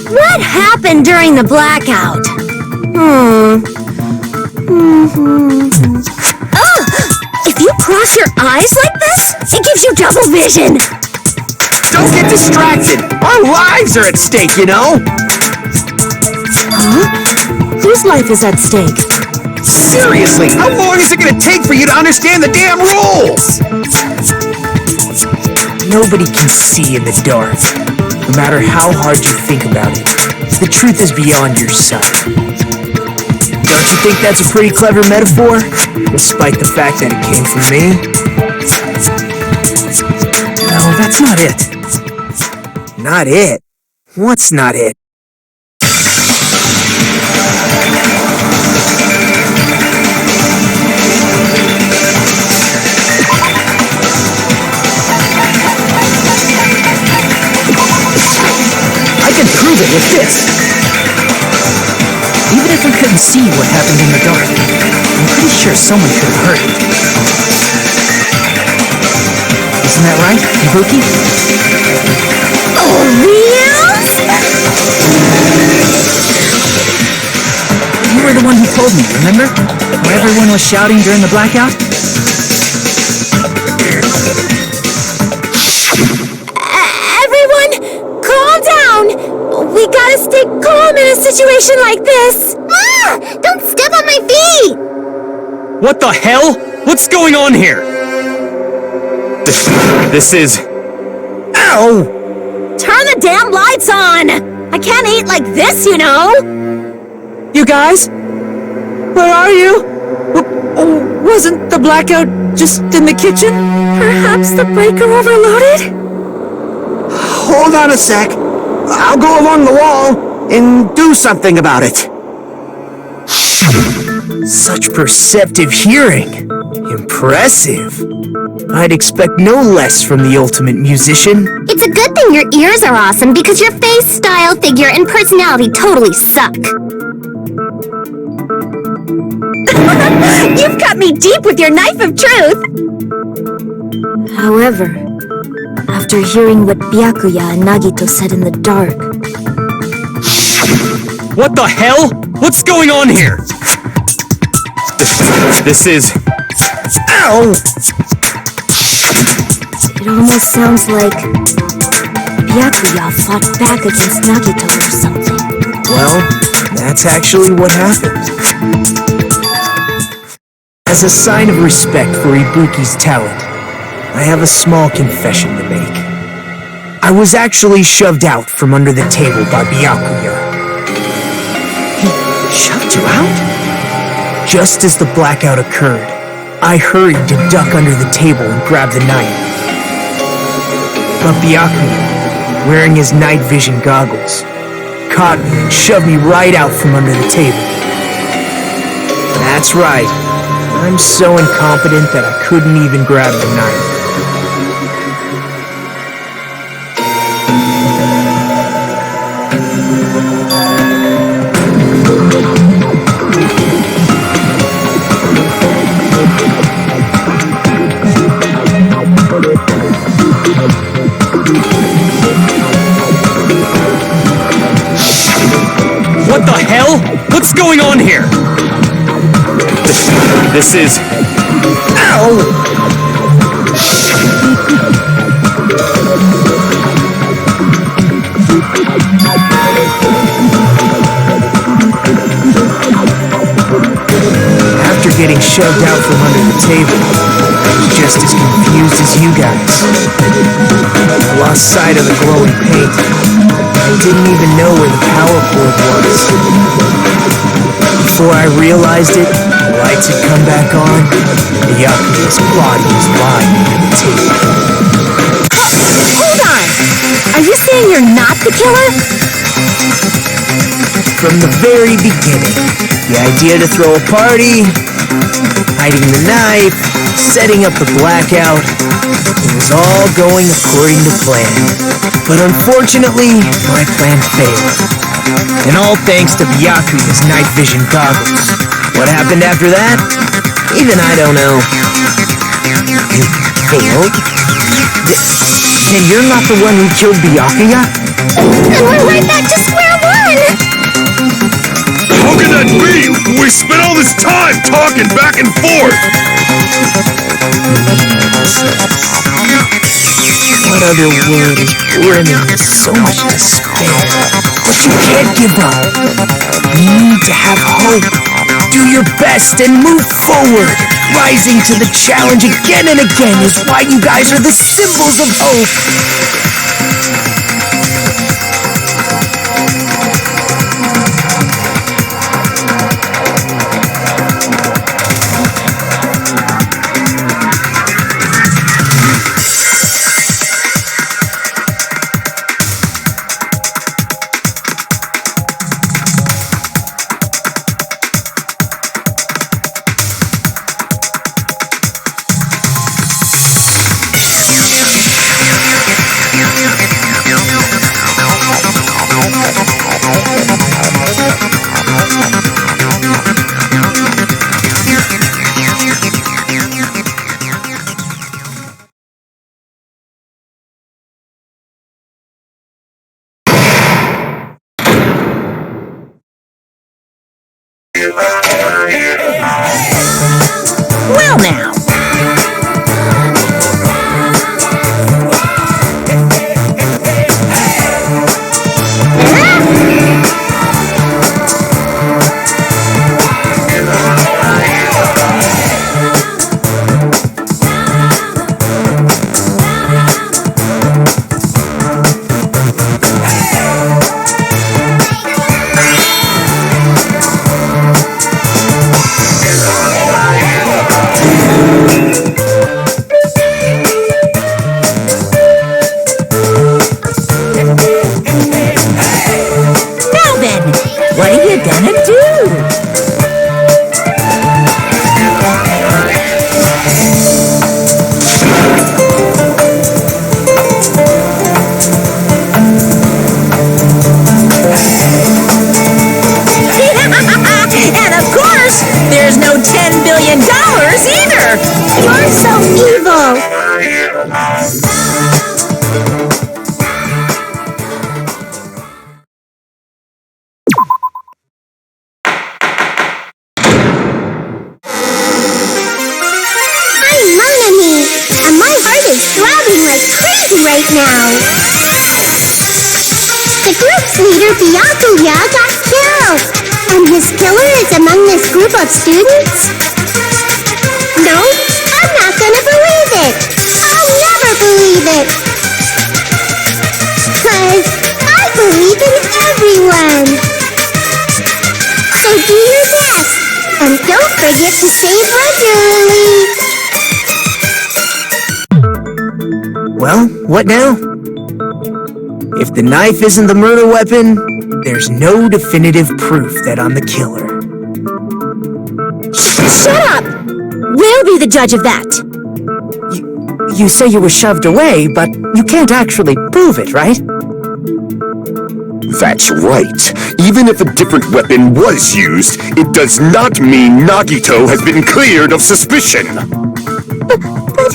What happened during the blackout? If you cross your eyes like this, it gives you double vision. Don't get distracted! Our lives are at stake, you know? Whose life is at stake? Seriously, how long is it gonna take for you to understand the damn rules? Nobody can see in the dark, no matter how hard you think about it. The truth is beyond your sight. Don't you think that's a pretty clever metaphor? Despite the fact that it came from me? No, that's not it. Not it? What's not it? I can prove it with this! Even if we couldn't see what happened in the dark, I'm pretty sure someone could have heard it. Isn't that right, Ibuki? Oh, real? You were the one who told me, remember? How everyone was shouting during the blackout? Everyone, calm down. We gotta stay calm in a situation like this. Don't step on my feet. What the hell? What's going on here? This is... Ow! Turn the damn lights on. I can't eat like this, you know. You guys? Where are you? Wasn't the blackout just in the kitchen? Perhaps the breaker overloaded? Hold on a sec. I'll go along the wall and do something about it. Such perceptive hearing. Impressive. I'd expect no less from the ultimate musician. It's a good thing your ears are awesome because your face, style, figure, and personality totally suck. You've cut me deep with your knife of truth! However, after hearing what Byakuya and Nagito said in the dark... What the hell? What's going on here? This is... Ow! It almost sounds like Byakuya fought back against Nagito or something. Well, that's actually what happened. As a sign of respect for Ibuki's talent, I have a small confession to make. I was actually shoved out from under the table by Byakuya. He shoved you out? Just as the blackout occurred, I hurried to duck under the table and grab the knife. But Byakuya, wearing his night vision goggles, caught me and shoved me right out from under the table. That's right. I'm so incompetent that I couldn't even grab the knife. What the hell? What's going on here? This is... Ow! After getting shoved out from under the table, I was just as confused as you guys. I lost sight of the glowing paint. I didn't even know where the power cord was. Before I realized it, the lights had come back on, and Byakuya's body was lying under the table. Hold on! Are you saying you're not the killer? From the very beginning, the idea to throw a party, hiding the knife, setting up the blackout, it was all going according to plan. But unfortunately, my plan failed. And all thanks to Byakuya's night vision goggles. What happened after that? Even I don't know. You failed? Then you're not the one who killed Byakuya? And we're right back to square one! How can that be? We spent all this time talking back and forth! What other word is brimming with so much despair? But you can't give up. You need to have hope. Do your best and move forward. Rising to the challenge again and again is why you guys are the symbols of hope. Well now. What are you gonna do? And of course, there's no $10 billion either! You're so evil! Throbbing like crazy right now. The group's leader, Byakuya, got killed. And his killer is among this group of students? No, I'm not gonna believe it. Oh Hear that? And don't forget to save regularly. Well, what now? If the knife isn't the murder weapon, there's no definitive proof that I'm the killer. Shut up! We'll be the judge of that. You say you were shoved away, but you can't actually prove it, right? That's right. Even if a different weapon was used, it does not mean Nagito has been cleared of suspicion. But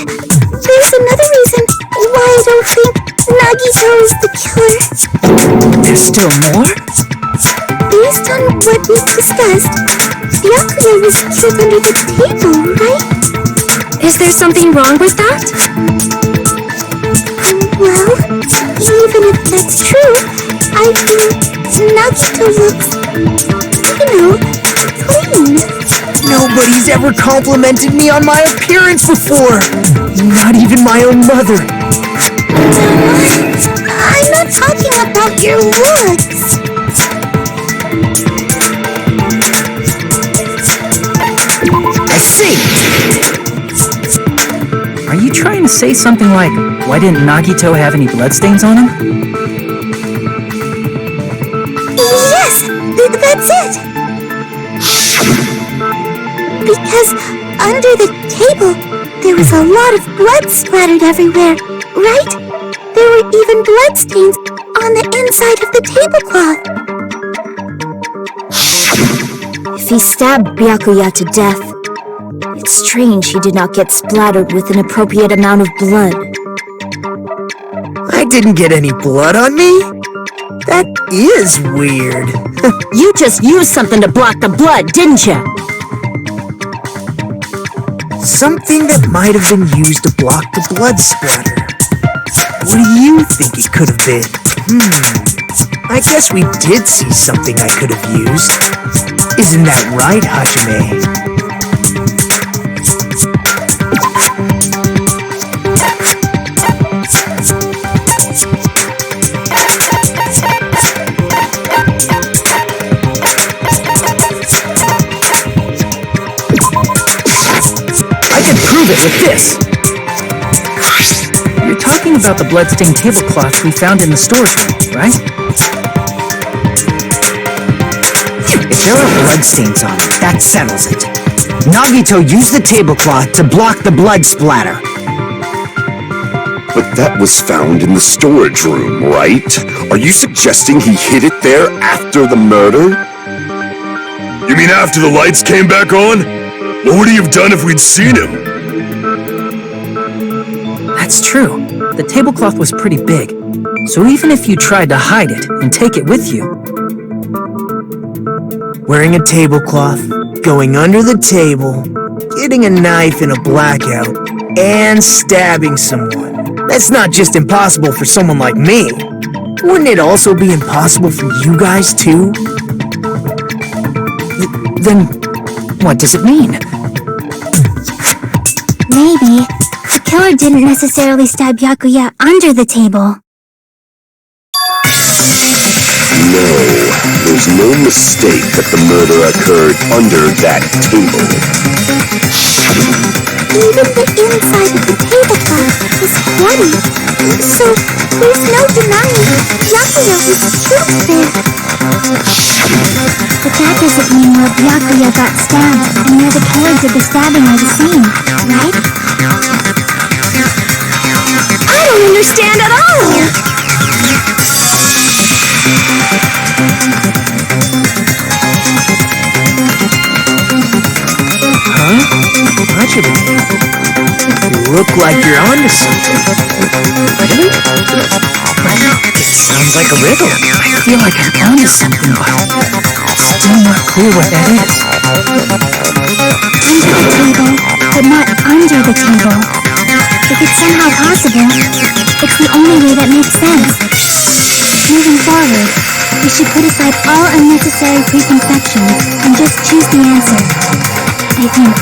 there's another reason why I don't think Nagito is the killer. There's still more? Based on what we've discussed, Byakuya was killed under the table, right? Is there something wrong with that? Well, even if that's true, I feel Nagito looks, clean. Nobody's ever complimented me on my appearance before. Not even my own mother. I'm not talking about your looks. I see. Are you trying to say something like, why didn't Nagito have any bloodstains on him? Yes, that's it. Because under the table, there was a lot of blood splattered everywhere, right? There were even bloodstains on the inside of the tablecloth. If he stabbed Byakuya to death, it's strange he did not get splattered with an appropriate amount of blood. I didn't get any blood on me? That is weird. You just used something to block the blood, didn't you? Something that might have been used to block the blood splatter. What do you think it could have been? I guess we did see something I could have used. Isn't that right, Hajime? Prove it with this! You're talking about the bloodstained tablecloth we found in the storage room, right? If there are bloodstains on it, that settles it. Nagito used the tablecloth to block the blood splatter. But that was found in the storage room, right? Are you suggesting he hid it there after the murder? You mean after the lights came back on? What would he have done if we'd seen him? That's true. The tablecloth was pretty big, so even if you tried to hide it and take it with you... Wearing a tablecloth, going under the table, getting a knife in a blackout, and stabbing someone. That's not just impossible for someone like me. Wouldn't it also be impossible for you guys too? Then, what does it mean? Maybe the killer didn't necessarily stab Byakuya under the table. No, there's no mistake that the murder occurred under that table. Even the inside of the tablecloth was bloody, so there's no denying Byakuya was killed there. But that doesn't mean where Byakuya got stabbed and where the killer did the stabbing are the same, right? I don't understand at all! Huh? Hajime, you look like you're onto something. Really? It sounds like a riddle. I feel like I'm onto something, but still not clear what that is. Under the table, but not under the table. If it's somehow possible, it's the only way that makes sense. Moving forward, we should put aside all unnecessary preconceptions and just choose the answer. I think.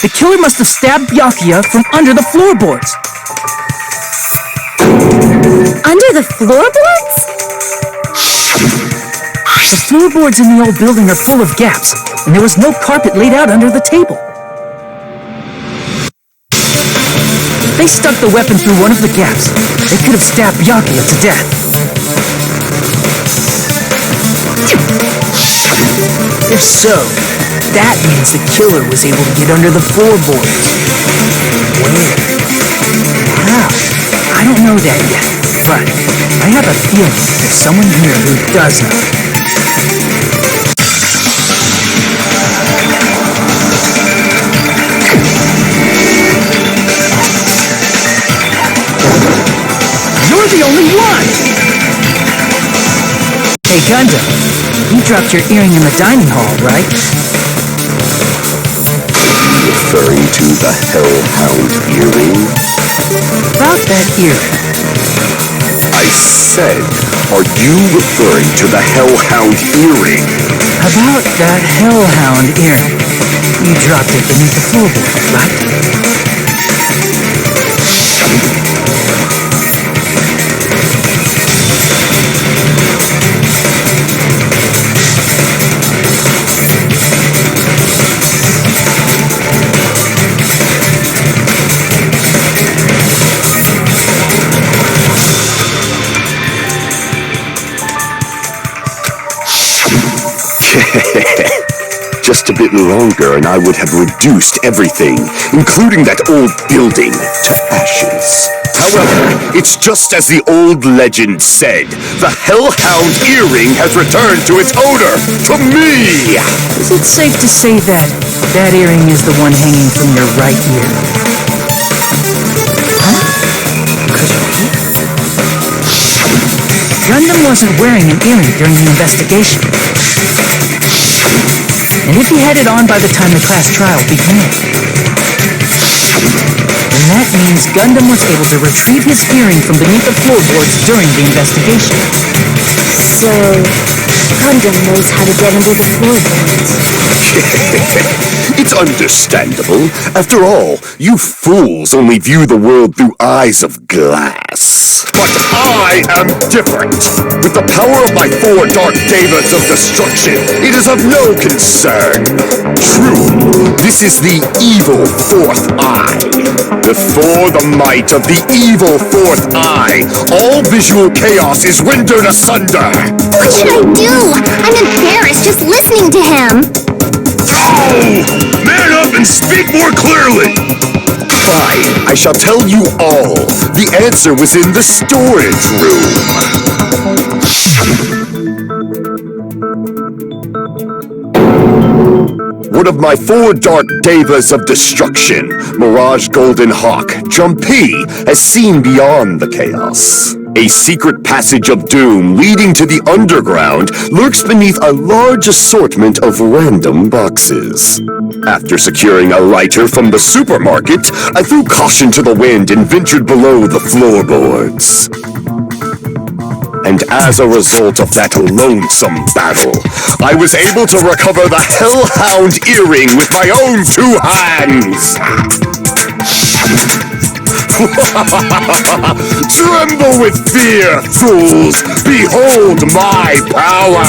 The killer must have stabbed Byakuya from under the floorboards. Under the floorboards? The floorboards in the old building are full of gaps, and there was no carpet laid out under the table. They stuck the weapon through one of the gaps. They could have stabbed Byakuya to death. If so, that means the killer was able to get under the floorboards. Where? How? I don't know that yet, but I have a feeling there's someone here who does know. You're the only one! Hey, Gundam, you dropped your earring in the dining hall, right? Referring to the Hellhound earring? About that earring. I said, are you referring to the Hellhound earring? About that Hellhound earring. You dropped it beneath the floorboard, right? just a bit longer and I would have reduced everything, including that old building, to ashes. However, it's just as the old legend said. The Hellhound earring has returned to its owner, to me! Is it safe to say that that earring is the one hanging from your right ear? Huh? Could it be? Gundam wasn't wearing an earring during the investigation. And if he had it on by the time the class trial began, then that means Gundam was able to retrieve his earring from beneath the floorboards during the investigation. So, Gundam knows how to get under the floorboards. It's understandable. After all, you fools only view the world through eyes of glass. But I am different. With the power of my 4 dark devas of destruction, it is of no concern. True, this is the evil 4th eye. Before the might of the evil 4th eye, all visual chaos is rendered asunder. What should I do? I'm embarrassed just listening to him. Oh! Man up and speak more clearly! Fine, I shall tell you all. The answer was in the storage room. One of my 4 dark devas of destruction, Mirage Golden Hawk, Jumpy, has seen beyond the chaos. A secret passage of doom leading to the underground lurks beneath a large assortment of random boxes. After securing a lighter from the supermarket, I threw caution to the wind and ventured below the floorboards. And as a result of that lonesome battle, I was able to recover the Hellhound earring with my own 2 hands! Tremble with fear, fools! Behold my power!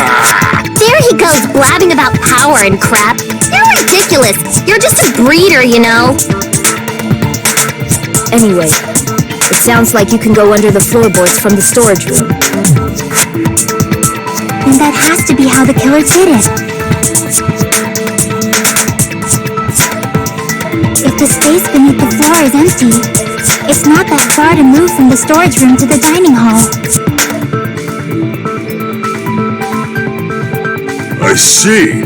There he goes blabbing about power and crap. You're ridiculous. You're just a breeder, you know. Anyway, it sounds like you can go under the floorboards from the storage room. And that has to be how the killer did it. If the space beneath the floor is empty, it's not that far to move from the storage room to the dining hall. I see.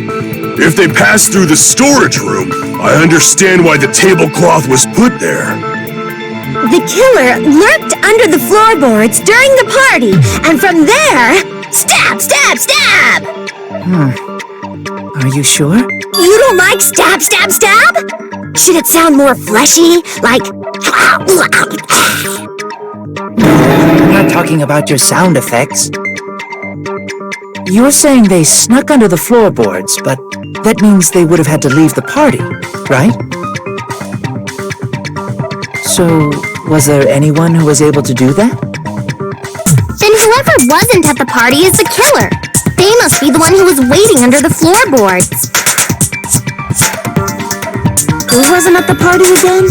If they passed through the storage room, I understand why the tablecloth was put there. The killer lurked under the floorboards during the party, and from there, stab, stab, stab! Are you sure? You don't like stab, stab, stab? Should it sound more fleshy, like... I'm not talking about your sound effects. You're saying they snuck under the floorboards, but that means they would have had to leave the party, right? So, was there anyone who was able to do that? Then whoever wasn't at the party is the killer. They must be the one who was waiting under the floorboards. Who wasn't at the party again?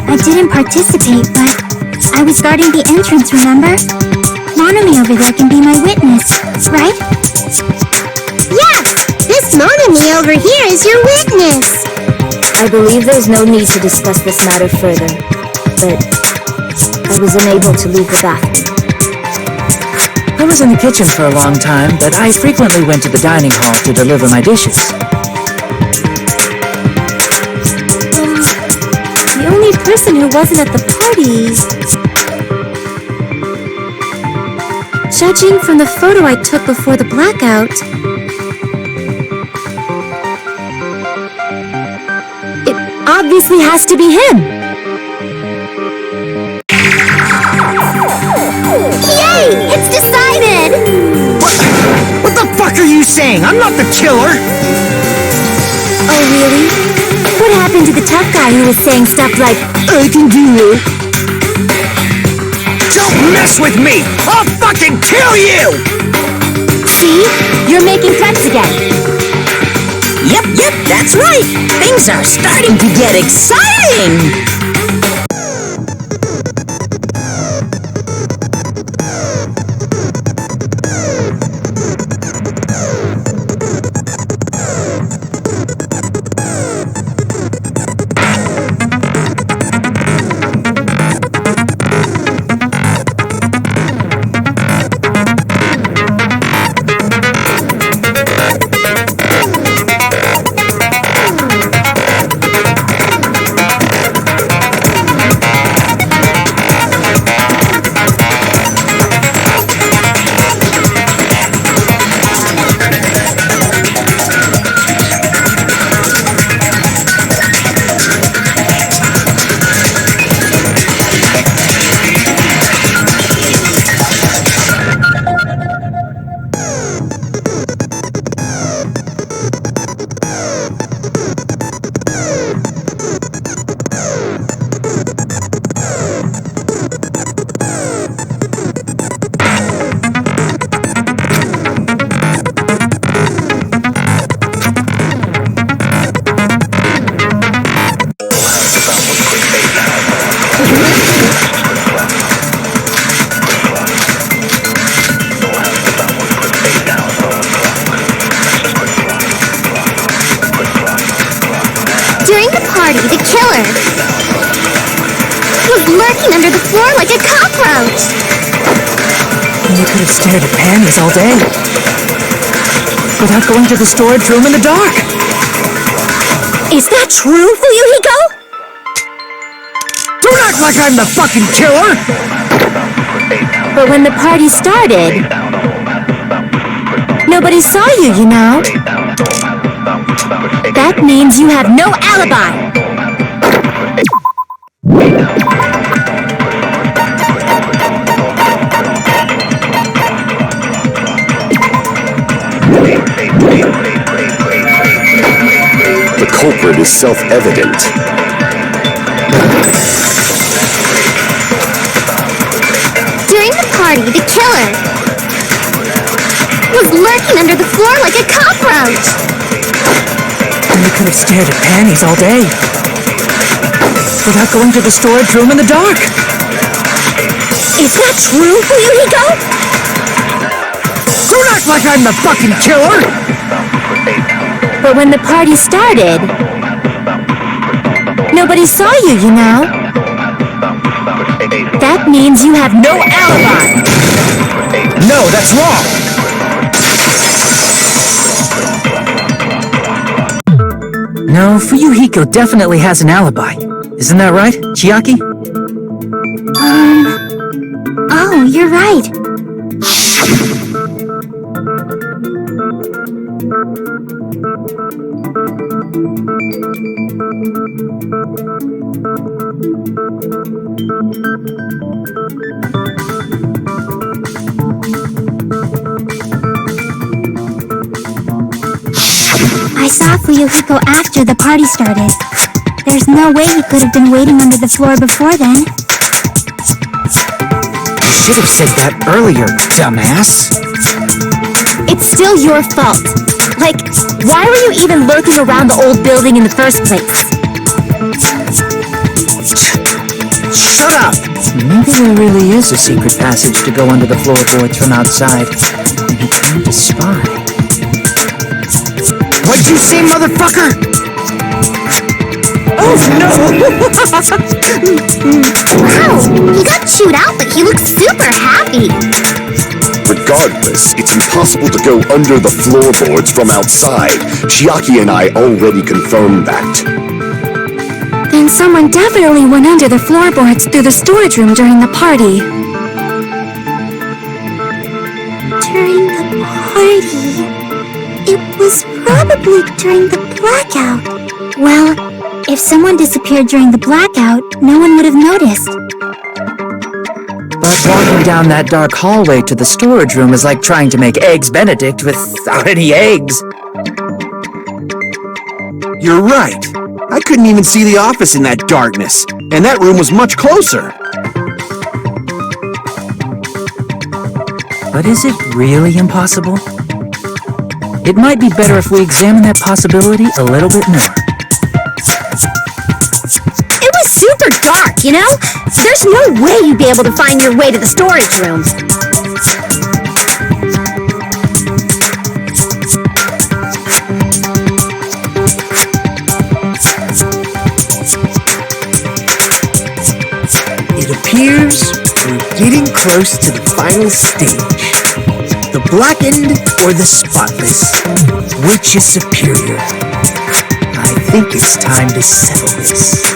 I didn't participate, but I was guarding the entrance, remember? Monomi over there can be my witness, right? Yeah! This Monomi over here is your witness! I believe there's no need to discuss this matter further, but I was unable to leave the bathroom. I was in the kitchen for a long time, but I frequently went to the dining hall to deliver my dishes. The only person who wasn't at the party... Judging from the photo I took before the blackout... it obviously has to be him! Yay! It's decided! What the fuck are you saying? I'm not the killer! Oh, really? What happened to the tough guy who was saying stuff like, I can do it. Don't mess with me! I'll fucking kill you! see? You're making threats again. Yep, that's right. Things are starting to get exciting. party, the killer was lurking under the floor like a cockroach. You could have stared at panties all day without going to the storage room in the dark. Is that true, Fuyuhiko? Don't act like I'm the fucking killer! But when the party started, nobody saw you, you know. That means you have no alibi. The culprit is self-evident. During the party, the killer was lurking under the floor like a cockroach. You could have stared at panties all day without going to the storage room in the dark. Is that true, Fuyuhiko? Don't act like I'm the fucking killer! But when the party started, nobody saw you, you know. That means you have no alibi. No, that's wrong! No, Fuyuhiko definitely has an alibi. Isn't that right, Chiaki? Oh, you're right. I saw Fuyuhiko after the party started. There's no way he could have been waiting under the floor before then. You should have said that earlier, dumbass. It's still your fault. Like, why were you even lurking around the old building in the first place? Shut up! Maybe there really is a secret passage to go under the floorboards from outside. And he came to spy. What'd you say, motherfucker? Oh, no! Wow, he got chewed out, but he looks super happy. Regardless, it's impossible to go under the floorboards from outside. Chiaki and I already confirmed that. Then someone definitely went under the floorboards through the storage room during the party. During the party? It was probably during the blackout. Well, if someone disappeared during the blackout, no one would have noticed. But walking down that dark hallway to the storage room is like trying to make Eggs Benedict without any eggs. You're right. I couldn't even see the office in that darkness, and that room was much closer. But is it really impossible? It might be better if we examine that possibility a little bit more. It was super dark, you know? There's no way you'd be able to find your way to the storage room. It appears we're getting close to the final stage. The blackened or the spotless? Which is superior? I think it's time to settle this.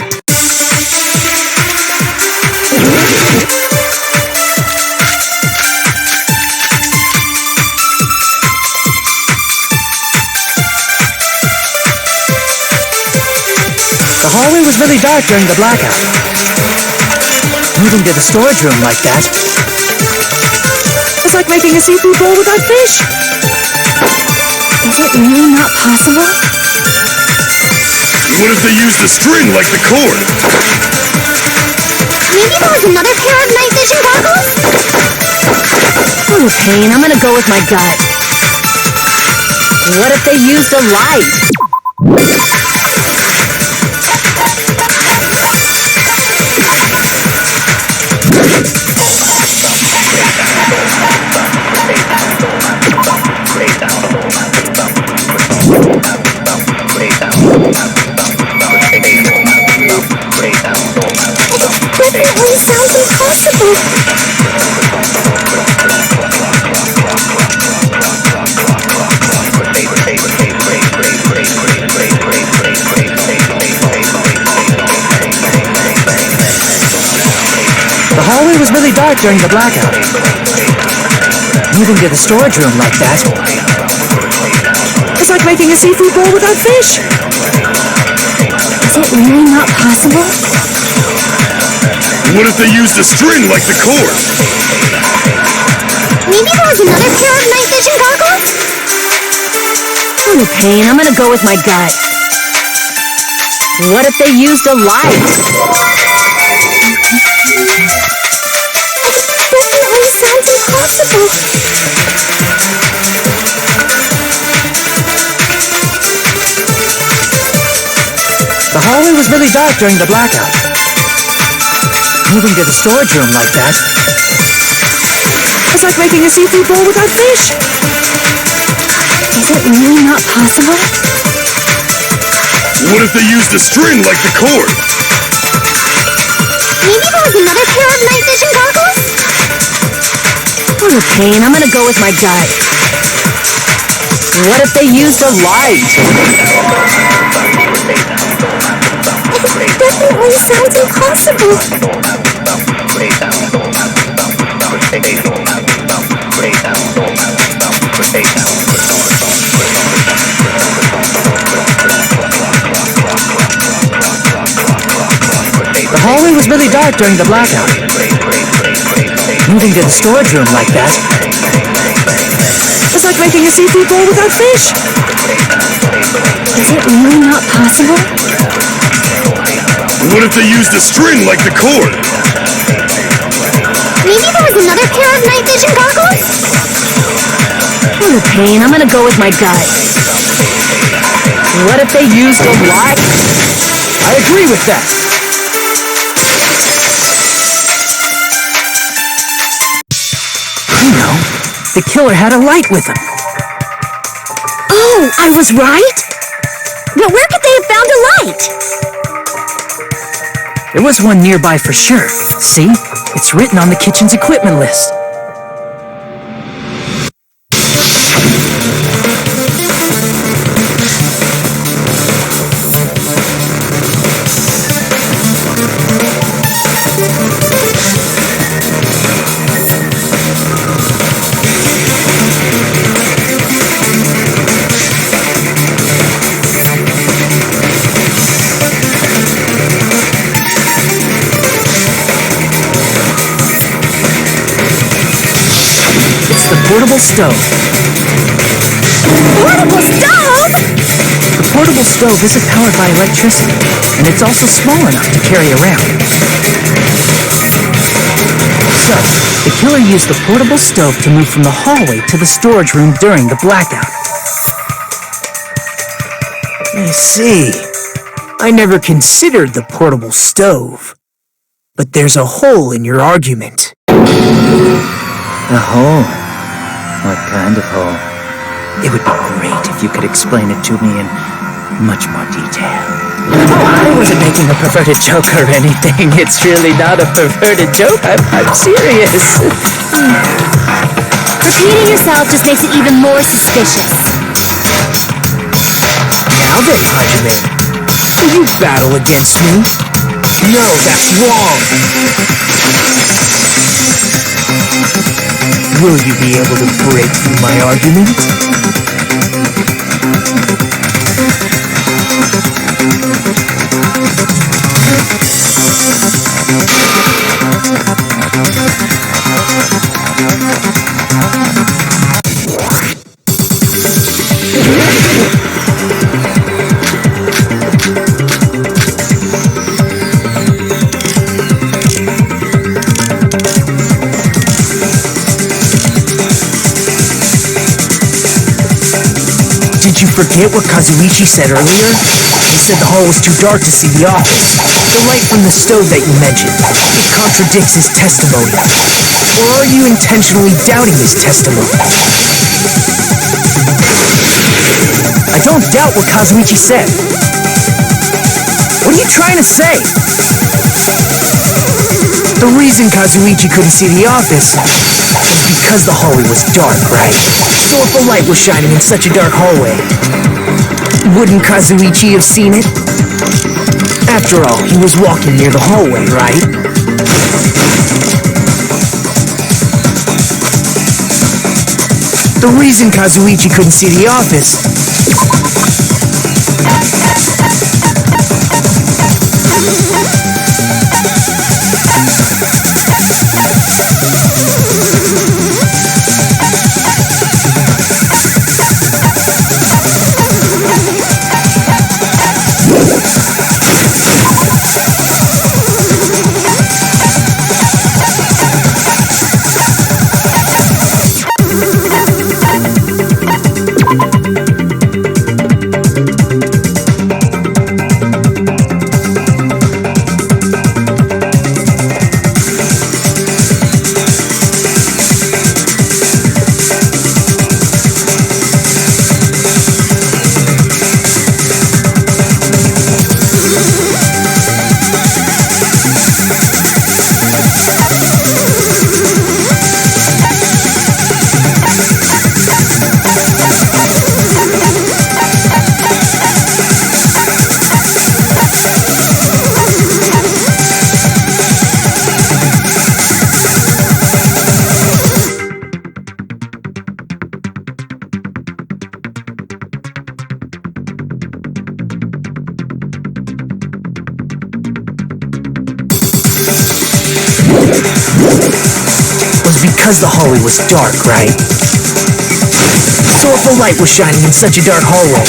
The hallway was really dark during the blackout. Moving to the storage room like that was like making a seafood bowl without fish. Is it really not possible? What if they used a string like the cord? Maybe there was another pair of night vision goggles? Oh, pain. I'm gonna go with my gut. What if they used a light? dark during the blackout. Moving to the storage room like that. It's like making a seafood bowl without fish. Is it really not possible? What if they used a string like the cord? Maybe there was another pair of night vision goggles? I'm in pain. I'm gonna go with my gut. What if they used a light? Definitely sounds impossible. The hallway was really dark during the blackout. Moving to the storage room like that. It's like making a seafood bowl without fish. Is it really not possible? What if they used a string like the cord? Maybe there was another pair of night vision goggles? I'm in pain. I'm gonna go with my gut. What if they used a light? It definitely sounds impossible. The hallway was really dark during the blackout. Moving to the storage room like that. It's like making a seafood bowl without fish. Is it really not possible? What if they used a string like the cord? Maybe there was another pair of night vision goggles? I'm in pain. I'm gonna go with my gut. What if they used a light? I agree with that. You know, the killer had a light with him. Oh, I was right? But where could they have found a light? There was one nearby for sure. See? It's written on the kitchen's equipment list. Portable stove. Portable stove? The portable stove isn't powered by electricity, and it's also small enough to carry around. So, the killer used the portable stove to move from the hallway to the storage room during the blackout. I see. I never considered the portable stove. But there's a hole in your argument. A hole? What kind of hole? It would be great if you could explain it to me in much more detail. Oh, I wasn't making a perverted joke or anything. It's really not a perverted joke. I'm serious. Repeating yourself just makes it even more suspicious. Now then, Hajime, will you battle against me? No, that's wrong. Will you be able to break through my argument? Did you forget what Kazuichi said earlier? He said the hall was too dark to see the office. The light from the stove that you mentioned, it contradicts his testimony. Or are you intentionally doubting his testimony? I don't doubt what Kazuichi said. What are you trying to say? The reason Kazuichi couldn't see the office was because the hallway was dark, right? So if a light was shining in such a dark hallway, wouldn't Kazuichi have seen it? After all, he was walking near the hallway, right? The reason Kazuichi couldn't see the office was because the hallway was dark, right? So if a light was shining in such a dark hallway...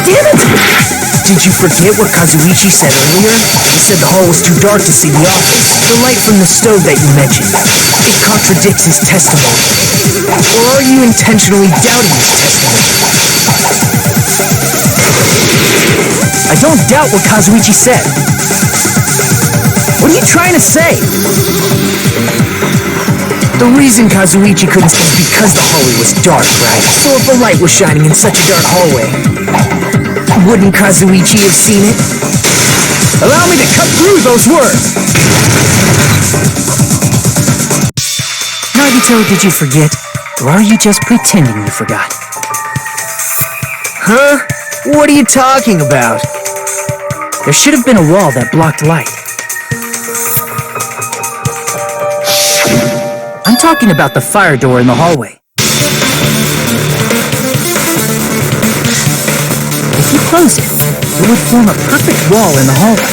Damn it! Did you forget what Kazuichi said earlier? He said the hall was too dark to see the office. The light from the stove that you mentioned, it contradicts his testimony. Or are you intentionally doubting his testimony? I don't doubt what Kazuichi said. What are you trying to say? The reason Kazuichi couldn't see is because the hallway was dark, right? So if a light was shining in such a dark hallway, wouldn't Kazuichi have seen it? Allow me to cut through those words! Nagito, did you forget? Or are you just pretending you forgot? Huh? What are you talking about? There should have been a wall that blocked light. I'm talking about the fire door in the hallway. If you close it, it would form a perfect wall in the hallway.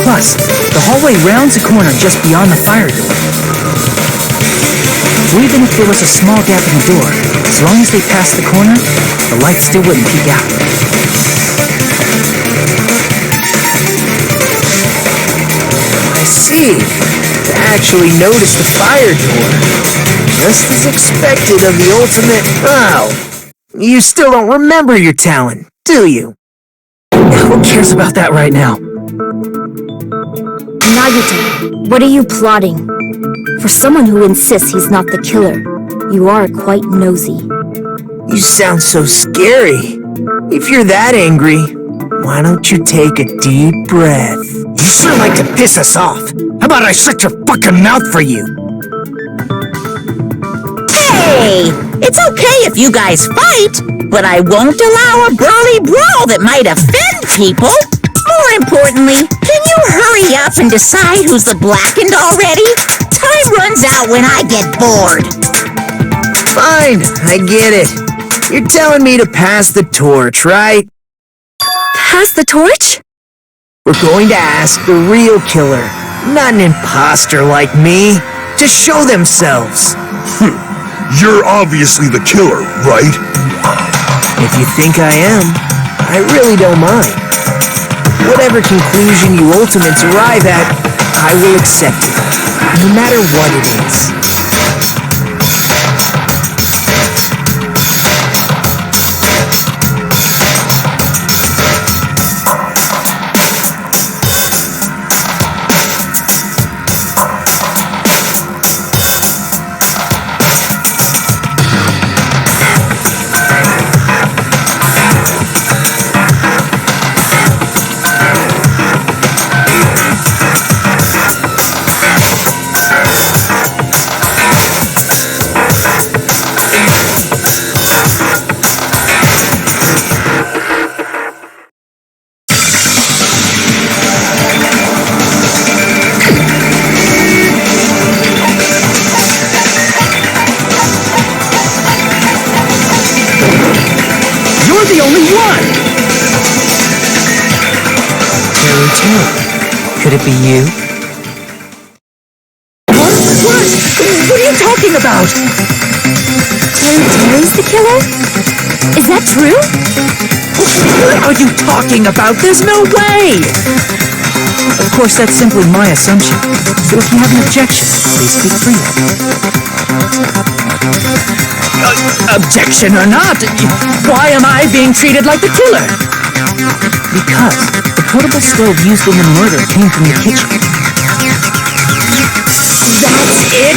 Plus, the hallway rounds a corner just beyond the fire door. So even if there was a small gap in the door, as long as they passed the corner, the light still wouldn't peek out. I see. To actually notice the fire door. Just as expected of the ultimate... Oh, you still don't remember your talent, do you? Who cares about that right now? Nagito, what are you plotting? For someone who insists he's not the killer, you are quite nosy. You sound so scary. If you're that angry, why don't you take a deep breath? You sure like to piss us off. How about I shut your fucking mouth for you? Hey! It's okay if you guys fight, but I won't allow a burly brawl that might offend people. More importantly, can you hurry up and decide who's the blackened already? Time runs out when I get bored. Fine, I get it. You're telling me to pass the torch, right? Pass the torch? We're going to ask the real killer, not an imposter like me, to show themselves. You're obviously the killer, right? If you think I am, I really don't mind. Whatever conclusion you ultimates arrive at, I will accept it, no matter what it is. Could it be you? What? What are you talking about? Terry's the killer? Is that true? What are you talking about? There's no way! Of course, that's simply my assumption. So if you have an objection, please speak freely. Objection or not, why am I being treated like the killer? Because the portable stove used in the murder came from the kitchen. That's it?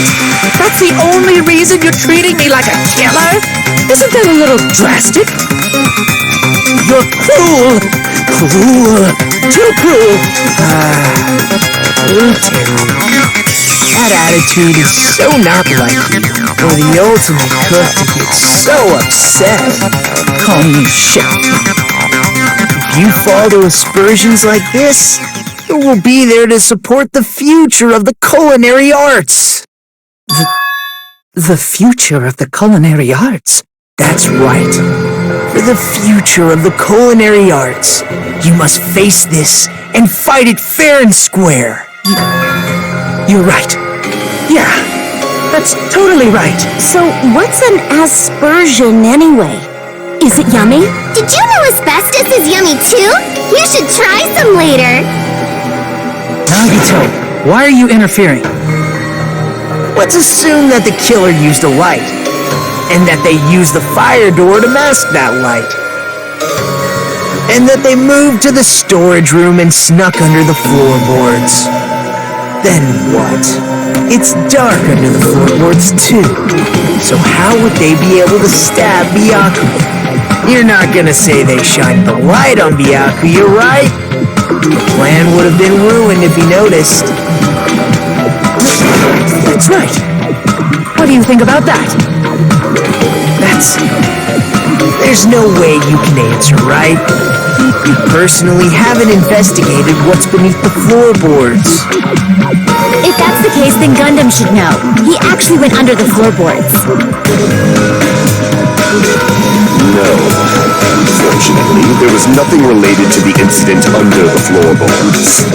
That's the only reason you're treating me like a killer? Isn't that a little drastic? You're cruel! Cruel! Too cruel! That attitude is so not like you. For the ultimate cook to get so upset. Call me chef. If you fall to aspersions like this, you will be there to support the future of the culinary arts. The future of the culinary arts? That's right. For the future of the culinary arts, you must face this and fight it fair and square. You're right. Yeah, that's totally right. So what's an aspersion anyway? Is it yummy? Did you know asbestos is yummy too? You should try some later. Nagito, why are you interfering? Let's assume that the killer used a light, and that they used the fire door to mask that light. And that they moved to the storage room and snuck under the floorboards. Then what? It's dark under the floorboards too. So how would they be able to stab Byakuya? You're not gonna say they shined the light on Byakuya, right? The plan would have been ruined if he noticed. That's right. What do you think about that? There's no way you can answer, right? You personally haven't investigated what's beneath the floorboards. If that's the case, then Gundam should know. He actually went under the floorboards. No. Fortunately, there was nothing related to the incident under the floorboards.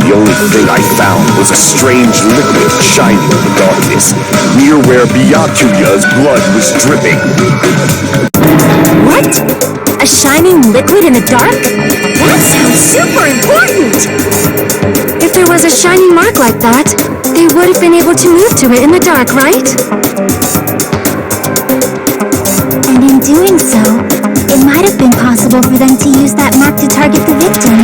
The only thing I found was a strange liquid shining in the darkness, near where Byakuya's blood was dripping. What? A shining liquid in the dark? That sounds super important! If there was a shiny mark like that, they would have been able to move to it in the dark, right? And in doing so, it might have been possible for them to use that mark to target the victim.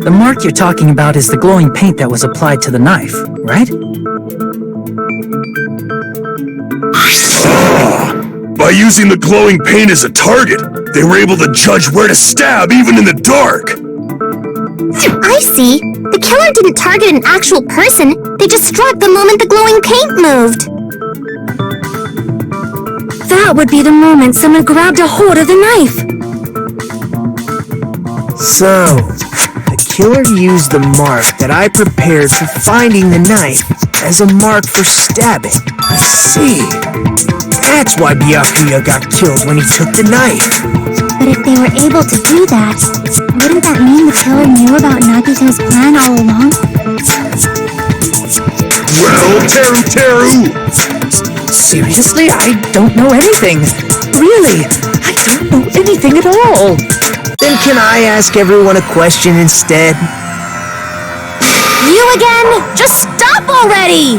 The mark you're talking about is the glowing paint that was applied to the knife, right? By using the glowing paint as a target, they were able to judge where to stab even in the dark. I see. The killer didn't target an actual person. They just struck the moment the glowing paint moved. That would be the moment someone grabbed a hold of the knife. So, the killer used the mark that I prepared for finding the knife as a mark for stabbing. I see. That's why Byakuya got killed when he took the knife. But if they were able to do that, wouldn't that mean the killer knew about Nagito's plan all along? Well, Teru! Seriously, I don't know anything. Really, I don't know anything at all. Then can I ask everyone a question instead? You again? Just stop already!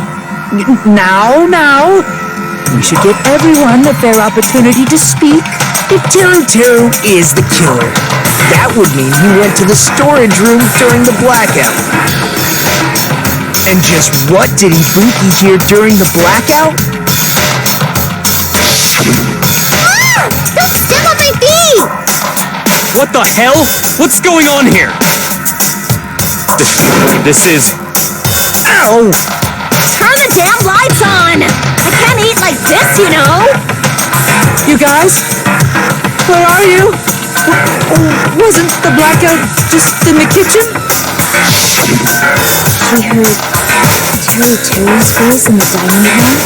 Now. We should give everyone a fair opportunity to speak. If Teru is the killer, that would mean he went to the storage room during the blackout. And just what did Ibuki hear during the blackout? Don't step on my feet! What the hell? What's going on here? This is... Ow! Turn the damn lights on! I can't eat like this, you know! You guys? Where are you? Wasn't the blackout just in the kitchen? We heard Teru's voice in the dining hall.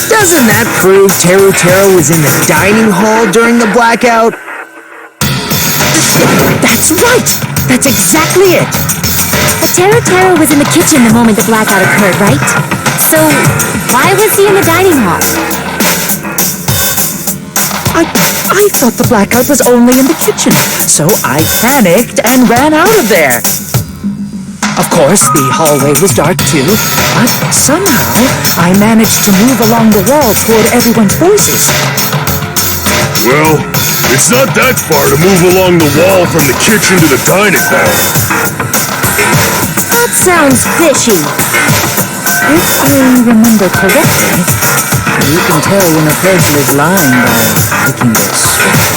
Doesn't that prove Teru was in the dining hall during the blackout? That's right! That's exactly it! But Teru was in the kitchen the moment the blackout occurred, right? So, why was he in the dining hall? I thought the blackout was only in the kitchen, so I panicked and ran out of there. Of course, the hallway was dark too, but somehow I managed to move along the wall toward everyone's voices. Well, it's not that far to move along the wall from the kitchen to the dining hall. That sounds fishy. If I remember correctly, you can tell when a person is lying by licking their sweat.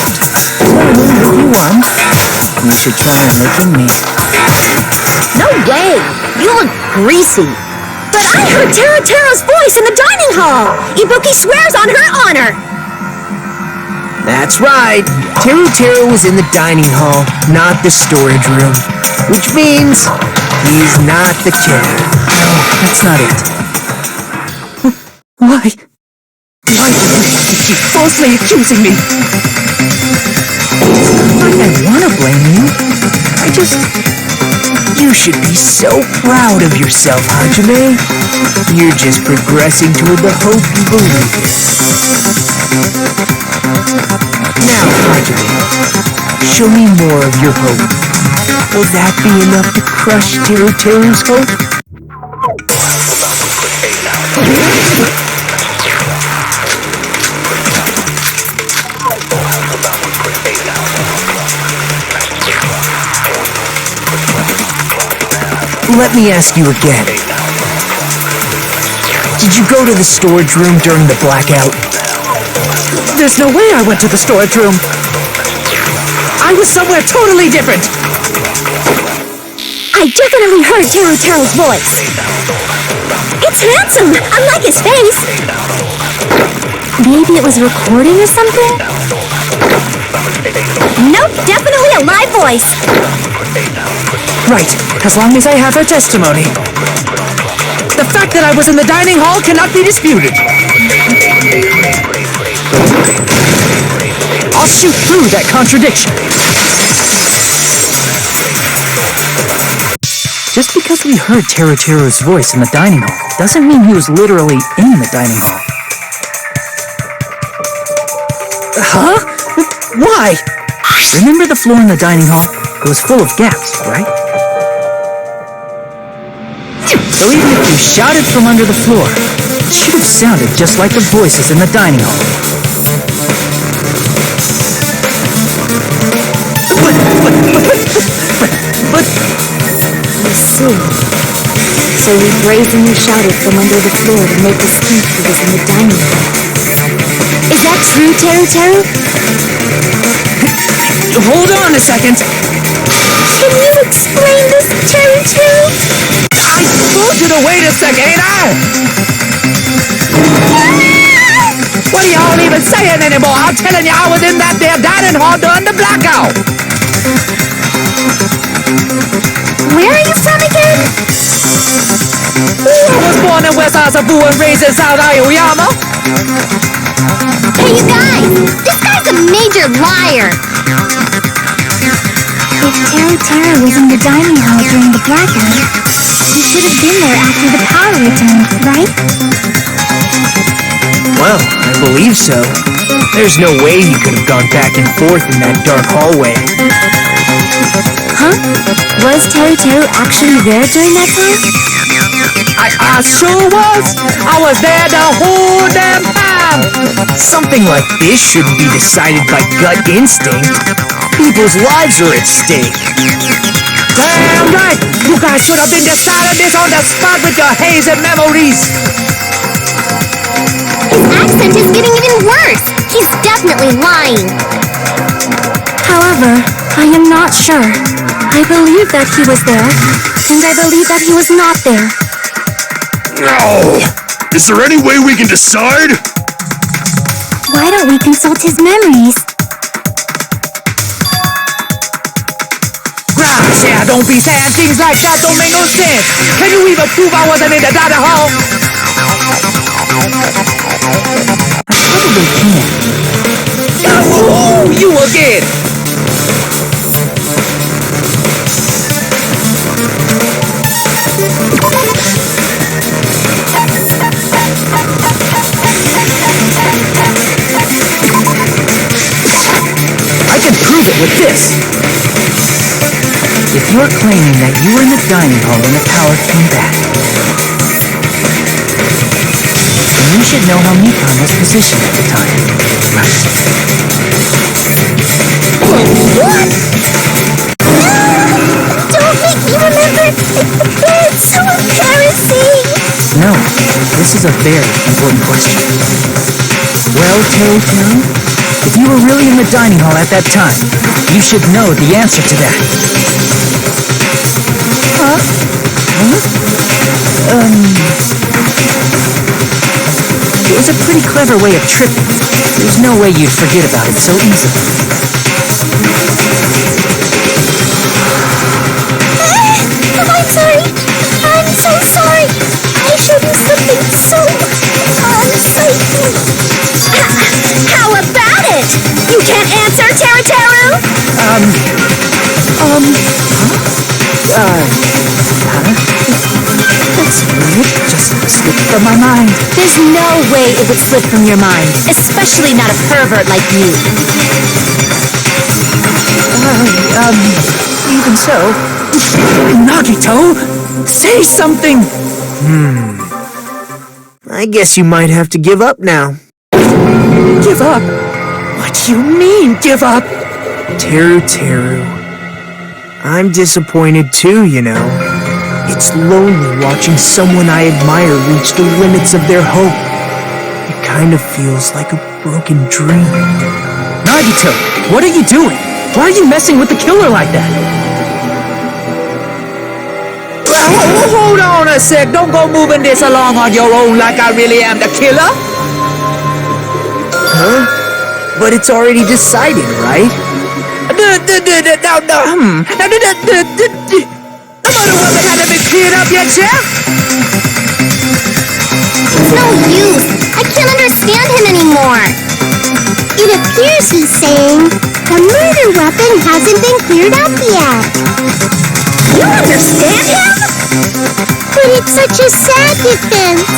So, if you want, you should try licking me. No way! You look greasy. But I heard Teru's voice in the dining hall! Ibuki swears on her honor! That's right. Teru was in the dining hall, not the storage room. Which means he's not the killer. No, that's not it. Why? Why do you keep falsely accusing me? I want to blame you. You should be so proud of yourself, Hajime. You're just progressing toward the hope you believe in. Now, Hajime, show me more of your hope. Will that be enough to crush Teru's hope? Let me ask you again. Did you go to the storage room during the blackout? There's no way I went to the storage room. I was somewhere totally different. I definitely heard Teru's voice. It's handsome, unlike his face. Maybe it was recording or something? Nope, definitely a live voice. Right, as long as I have her testimony. The fact that I was in the dining hall cannot be disputed. I'll shoot through that contradiction. Just because we heard Teru's voice in the dining hall doesn't mean he was literally in the dining hall. Huh? Why? Remember the floor in the dining hall? It was full of gaps, right? So even if you shouted from under the floor, it should have sounded just like the voices in the dining hall. But I see. So he brazenly shouted from under the floor to make us think he was in the dining hall. Is that true, Teru? hold on a second. Can you explain this, Teru? I told you to wait a second, ain't I? What are y'all even saying anymore? I'm telling you, I was in that there dining hall during the blackout. Where are you from again? I was born in West Asabu and raised in South Aoyama. Hey, you guys! This guy's a major liar! If Terry was in the dining hall during the blackout, he should have been there after the power returned, right? Well, I believe so. There's no way he could have gone back and forth in that dark hallway. Huh? Was Terry actually there during that time? I sure was. I was there the whole damn time. Something like this shouldn't be decided by gut instinct. People's lives are at stake. Damn right. You guys should have been deciding this on the spot with your hazy memories. His accent is getting even worse. He's definitely lying. However, I am not sure. I believe that he was there, and I believe that he was not there. No! Is there any way we can decide? Why don't we consult his memories? Grass, yeah, don't be saying things like that. Don't make no sense. Can you even prove I wasn't in the dining hall? I probably can. Oh, you again. I can prove it with this. If you're claiming that you were in the dining hall when the power came back, then you should know how Nikon was positioned at the time, right? What? Don't make me remember! It's so embarrassing! No, this is a very important question. Well, Terry, if you were really in the dining hall at that time, you should know the answer to that. It was a pretty clever way of tripping. There's no way you'd forget about it so easily. I'm sorry. I'm so sorry. I showed you something so unsightly. How about it? You can't answer, Teru? That's weird. Just slipped from my mind. There's no way it would slip from your mind, especially not a pervert like you. Even so. Nagito, say something! I guess you might have to give up now. Give up? What do you mean, give up? Teru. I'm disappointed too, you know. It's lonely watching someone I admire reach the limits of their hope. It kind of feels like a broken dream. Nagito, what are you doing? Why are you messing with the killer like that? Hold on a sec. Don't go moving this along on your own like I really am the killer. Huh? But it's already decided, right? The murder weapon hasn't been cleared up yet, Chef? It's no use. I can't understand him anymore. It appears he's saying the murder weapon hasn't been cleared up yet. You understand him? But it's such a sad defense.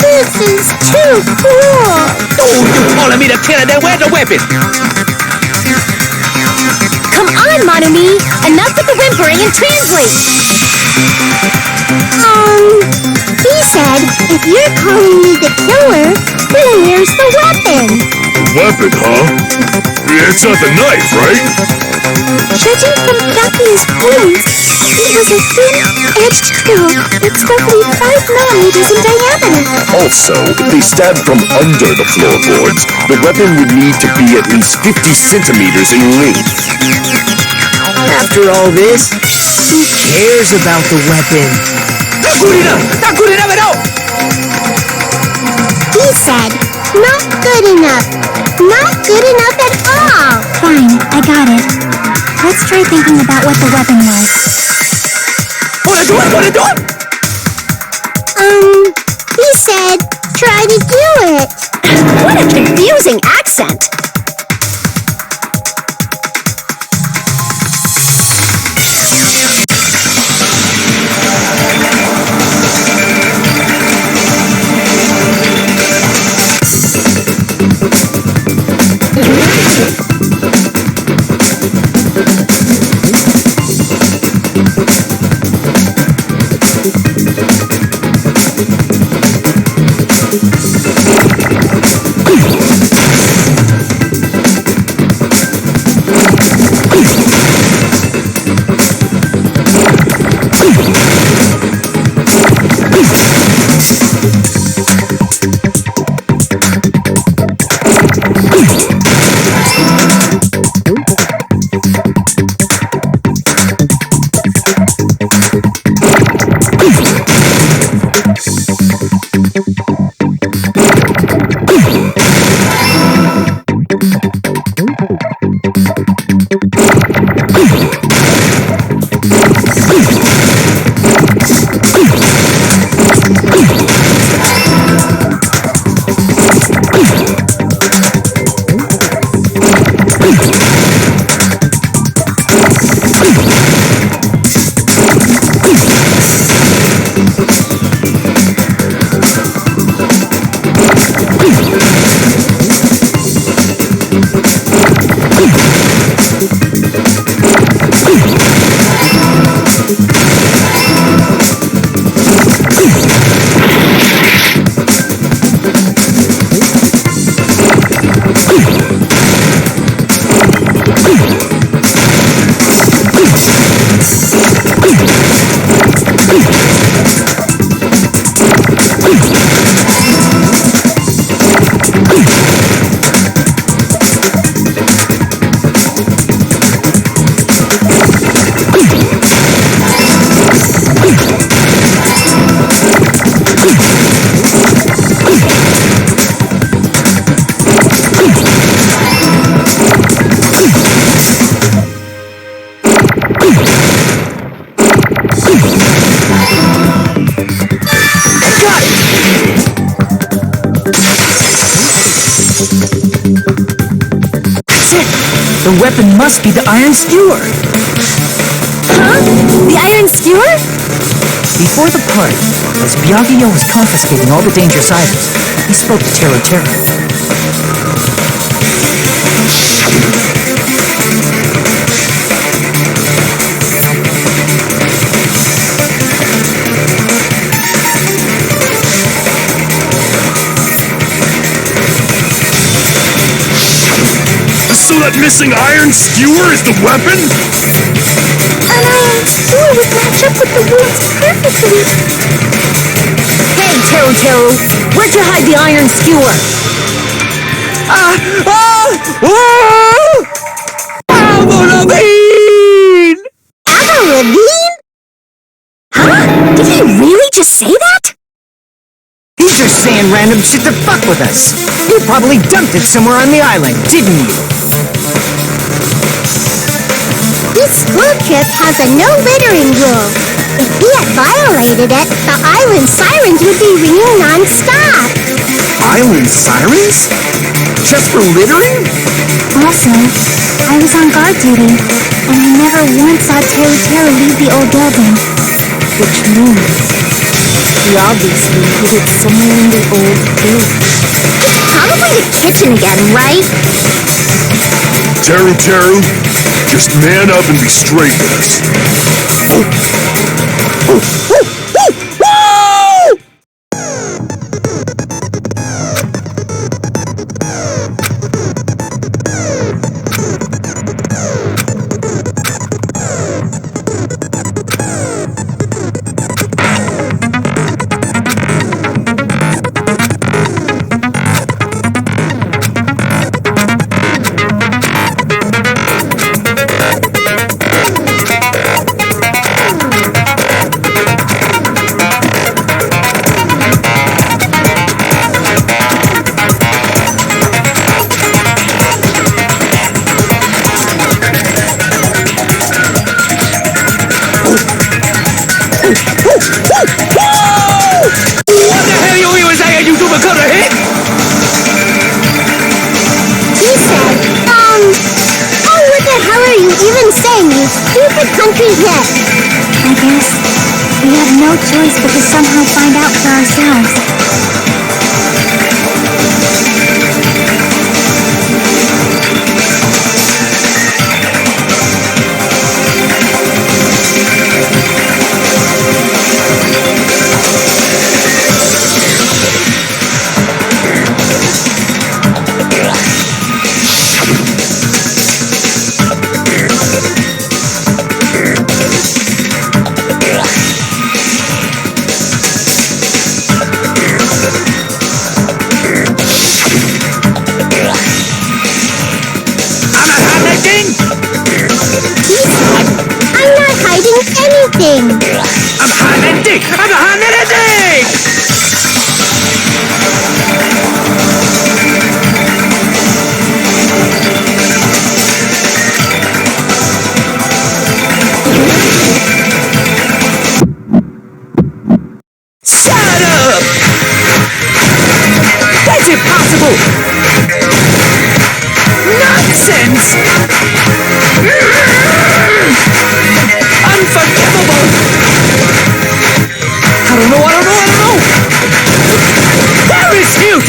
This is too cool. Oh, you calling me the killer? Then where's the weapon? Come on, Monami! Enough with the whimpering and translate! He said, if you're calling me the killer, then where's the weapon? Weapon, huh? It's not the knife, right? Judging from Daki's wounds, it was a thin-edged tool that's roughly 5 millimeters in diameter. Also, if they stabbed from under the floorboards, the weapon would need to be at least 50 centimeters in length. After all this, who cares about the weapon? Not good enough! Not good enough at all! He said, not good enough. Not good enough at all. Fine, I got it. Let's try thinking about what the weapon was. Wanna do it? He said, try to do it. What a confusing accent! The weapon must be the iron skewer. Huh? The iron skewer? Before the party, as Byakuya was confiscating all the dangerous items, he spoke to Tero Tero. So that missing iron skewer is the weapon? An iron skewer would match up with the wounds perfectly. Hey, Tero Tero! Where'd you hide the iron skewer? Ravine! Ravine? Huh? Did he really just say that? He's just saying random shit to fuck with us. You probably dumped it somewhere on the island, didn't you? This school trip has a no littering rule. If he had violated it, the island sirens would be ringing non-stop. Island sirens? Just for littering? Also, I was on guard duty, and I never once saw Tero leave the old building. Which means he obviously hid it somewhere in the old building. Probably the kitchen again, right? Teru, just man up and be straight with us. Country hit. I guess we have no choice but to somehow find out for ourselves.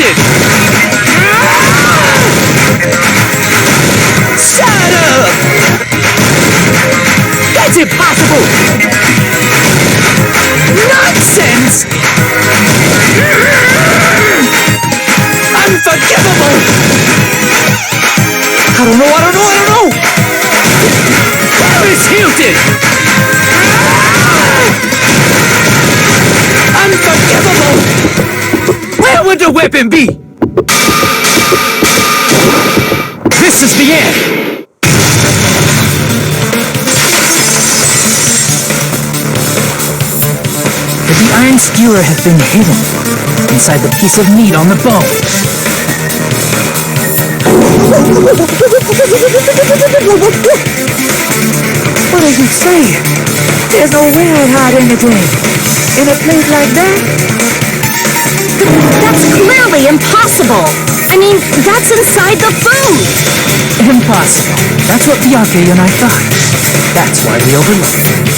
tilted! Shut up! That's impossible! Nonsense! Unforgivable! I don't know! Where is Hilton? Unforgivable! Where would the weapon be? This is the end! Could the iron skewer have been hidden inside the piece of meat on the bone? What are you saying? There's no way I'd hide anything. In a place like that? That's clearly impossible! I mean, that's inside the food! Impossible. That's what Byakuya and I thought. That's why we overlooked it.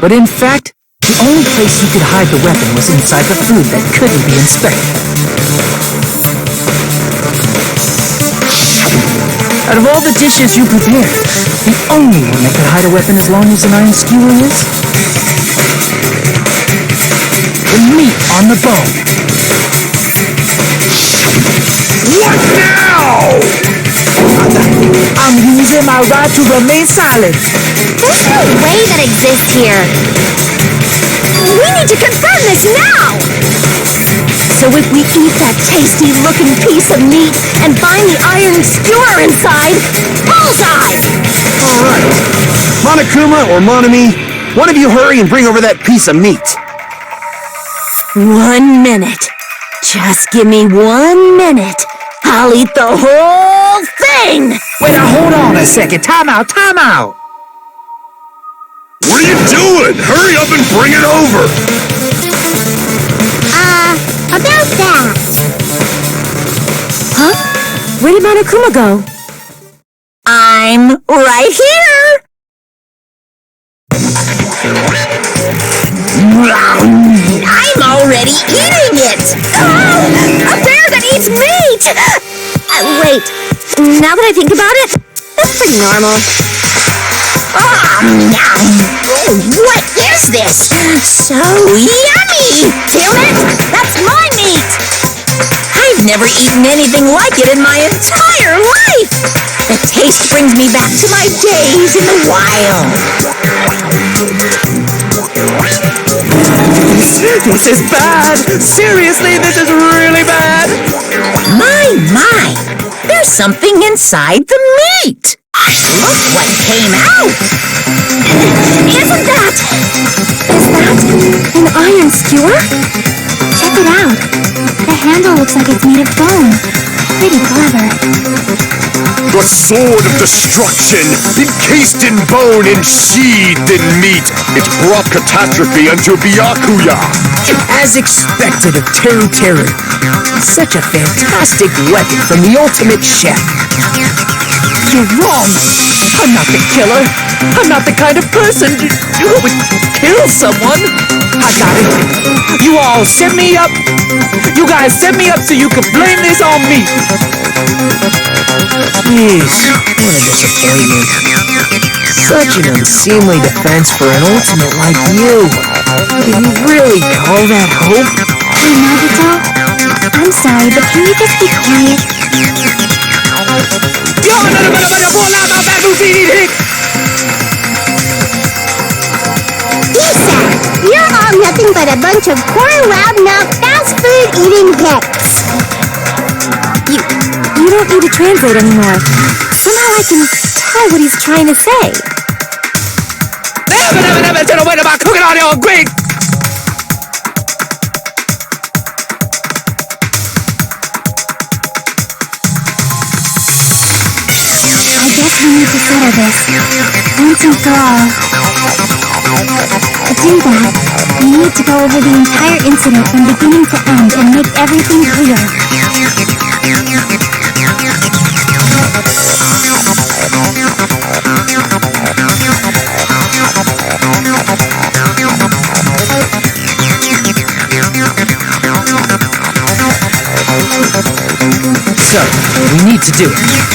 But in fact, the only place you could hide the weapon was inside the food that couldn't be inspected. Out of all the dishes you prepared, the only one that could hide a weapon as long as an iron skewer is the meat on the bone. What now? I'm using my right to remain silent. There's no way that exists here. We need to confirm this now! So if we eat that tasty-looking piece of meat and find the iron skewer inside, bullseye! All right. Monokuma or Monami, one of you hurry and bring over that piece of meat. 1 minute. Just give me 1 minute. I'll eat the whole thing! Wait, now hold on a second. Time out! What are you doing? Hurry up and bring it over! About that. Huh? Where did Monokuma go? I'm right here! I'm already eating it! A bear that eats meat! Wait, now that I think about it, that's pretty normal. What is this? So yummy! Feel it? That's my meat! I've never eaten anything like it in my entire life! The taste brings me back to my days in the wild. This is bad! Seriously, this is really bad! My! There's something inside the meat! Look what came out! Isn't that? Is that an iron skewer? Check it out. The handle looks like it's made of bone. Pretty clever. The sword of destruction, encased in bone and sheathed in meat, it brought catastrophe unto Byakuya. As expected of Teru. Such a fantastic weapon from the ultimate chef. You're wrong! I'm not the killer! I'm not the kind of person who would kill someone! I got it! You all set me up! You guys set me up so you could blame this on me! Jeez, what a disappointment. Such an unseemly defense for an ultimate like you. Can you really call that hope? Hey, Nagito, I'm sorry, but can you just be quiet? Lisa, you're all nothing but a bunch of poor, loud-mouthed, fast-food-eating hicks. You don't need to translate anymore. Somehow I can tell what he's trying to say. Never wait about cooking on your Greek! I guess we need to settle this, once and for all. To do that, we need to go over the entire incident from beginning to end and make everything clear. So, we need to do it.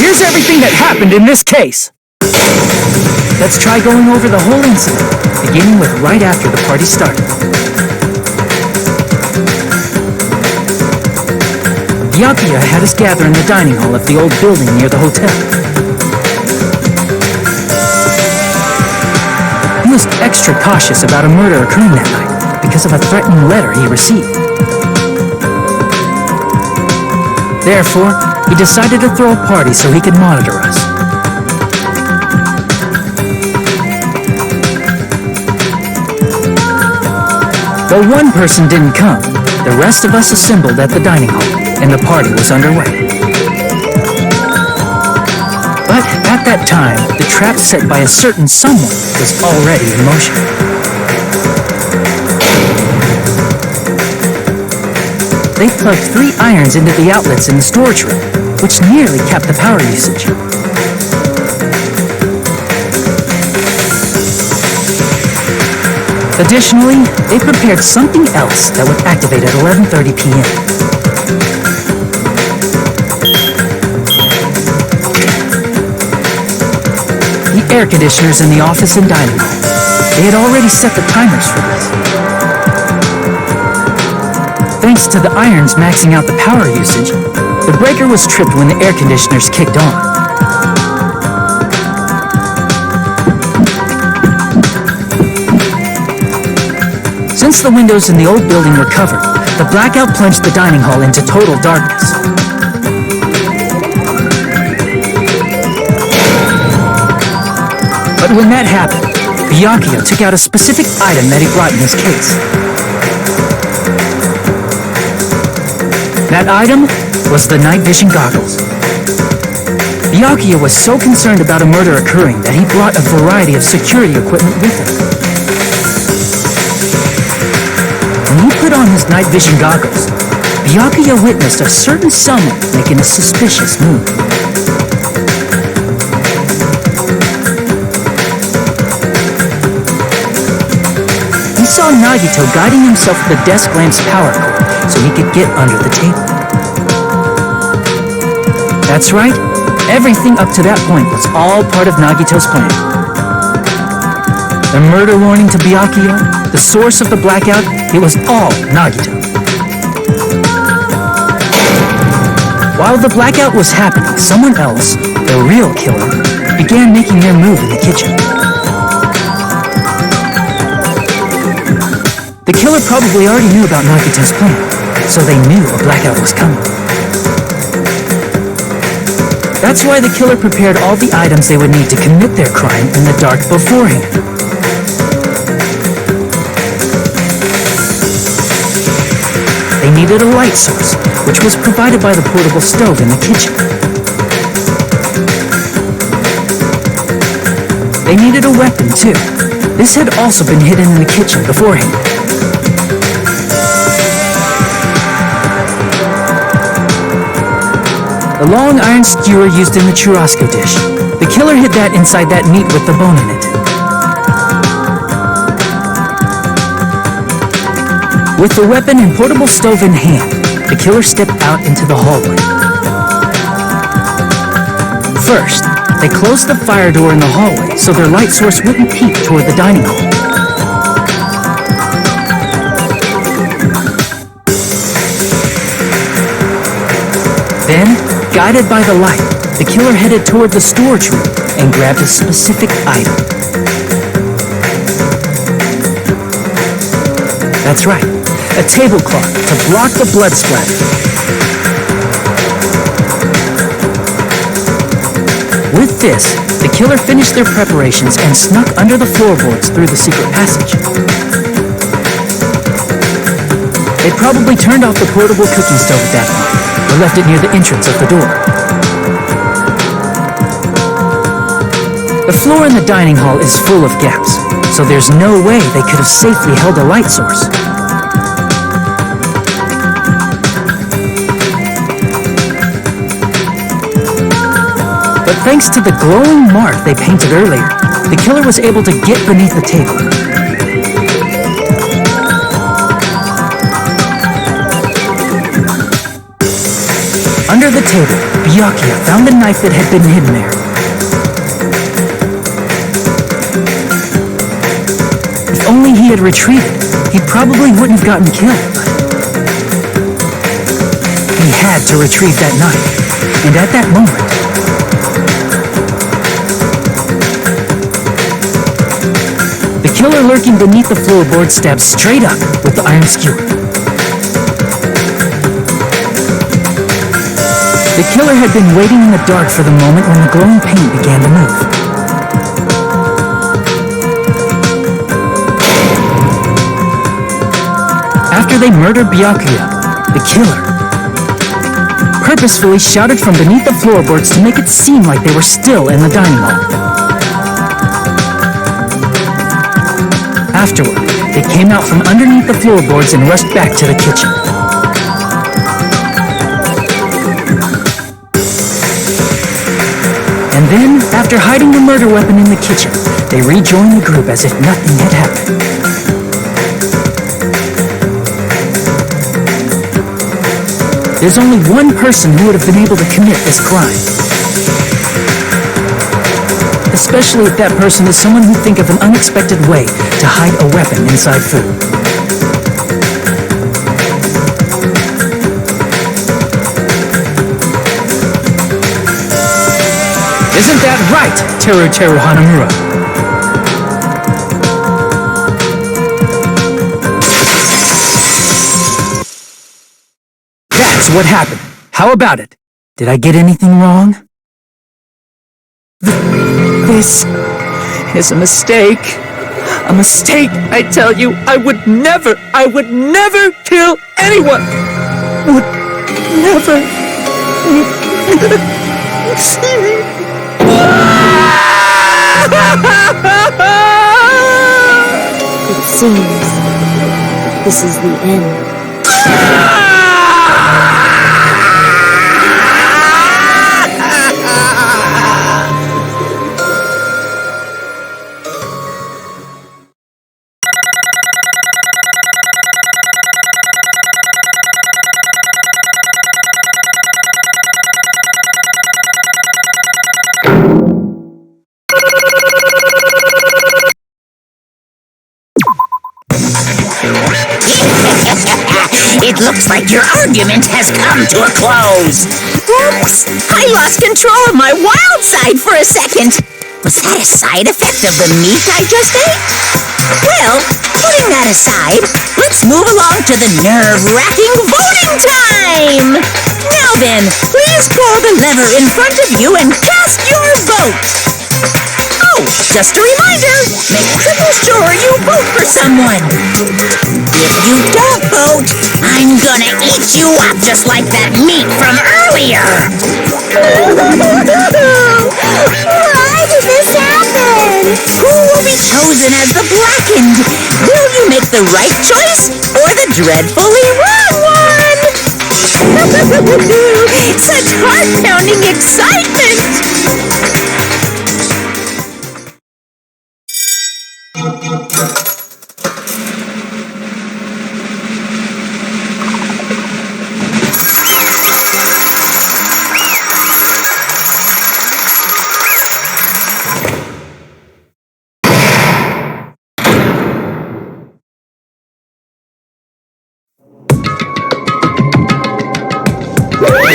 Here's everything that happened in this case. Let's try going over the whole incident, beginning with right after the party started. Byakuya had us gather in the dining hall of the old building near the hotel. He was extra cautious about a murder occurring that night because of a threatening letter he received. Therefore, he decided to throw a party so he could monitor us. Though one person didn't come, the rest of us assembled at the dining hall, and the party was underway. But at that time, the trap set by a certain someone was already in motion. They plugged 3 irons into the outlets in the storage room, which nearly capped the power usage. Additionally, they prepared something else that would activate at 11:30 p.m. The air conditioners in the office and dining hall. They had already set the timers for this. Thanks to the irons maxing out the power usage, the breaker was tripped when the air conditioners kicked on. Since the windows in the old building were covered, the blackout plunged the dining hall into total darkness. But when that happened, Byakuya took out a specific item that he brought in his case. That item was the night vision goggles. Byakuya was so concerned about a murder occurring that he brought a variety of security equipment with him. When he put on his night vision goggles, Byakuya witnessed a certain someone making a suspicious move. He saw Nagito guiding himself with the desk lamp's power cord so he could get under the table. That's right, everything up to that point was all part of Nagito's plan. The murder warning to Byakuya, the source of the blackout, it was all Nagito. While the blackout was happening, someone else, the real killer, began making their move in the kitchen. The killer probably already knew about Nagito's plan, so they knew a blackout was coming. That's why the killer prepared all the items they would need to commit their crime in the dark beforehand. They needed a light source, which was provided by the portable stove in the kitchen. They needed a weapon, too. This had also been hidden in the kitchen beforehand. The long iron skewer used in the churrasco dish. The killer hid that inside that meat with the bone in it. With the weapon and portable stove in hand, the killer stepped out into the hallway. First, they closed the fire door in the hallway so their light source wouldn't peek toward the dining hall. Then, guided by the light, the killer headed toward the storage room and grabbed a specific item. That's right, a tablecloth to block the blood splatter. With this, the killer finished their preparations and snuck under the floorboards through the secret passage. They probably turned off the portable cooking stove at that point, or left it near the entrance of the door. The floor in the dining hall is full of gaps, so there's no way they could have safely held a light source. But thanks to the glowing mark they painted earlier, the killer was able to get beneath the table. Under the table, Byakuya found the knife that had been hidden there. If only he had retreated, he probably wouldn't have gotten killed. He had to retrieve that knife, and at that moment, the killer lurking beneath the floorboard stabbed straight up with the iron skewer. The killer had been waiting in the dark for the moment when the glowing paint began to move. After they murdered Byakuya, the killer purposefully shouted from beneath the floorboards to make it seem like they were still in the dining hall. Afterward, they came out from underneath the floorboards and rushed back to the kitchen. And then, after hiding the murder weapon in the kitchen, they rejoined the group as if nothing had happened. There's only one person who would have been able to commit this crime. Especially if that person is someone who'd think of an unexpected way to hide a weapon inside food. Isn't that right, Teru Hanamura? That's what happened. How about it? Did I get anything wrong? This is a mistake. A mistake, I tell you. I would never kill anyone. Would never. It seems this is the end. It looks like your argument has come to a close. Oops! I lost control of my wild side for a second. Was that a side effect of the meat I just ate? Well, putting that aside, let's move along to the nerve-wracking voting time! Now then, please pull the lever in front of you and cast your vote! Oh, just a reminder, make triple sure you vote for someone. If you don't vote, I'm gonna eat you up just like that meat from earlier. Why did this happen? Who will be chosen as the blackened? Will you make the right choice or the dreadfully wrong one? Such heart-pounding excitement!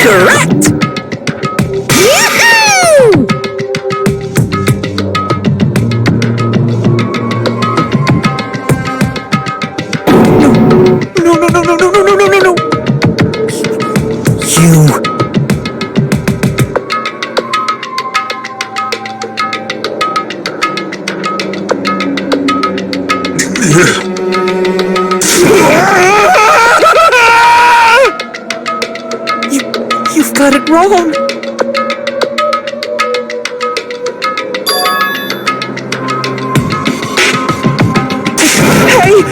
Correct! Yahoo! No. You. You've got it wrong. Hey!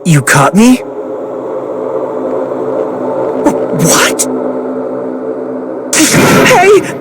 You caught me? What? Hey!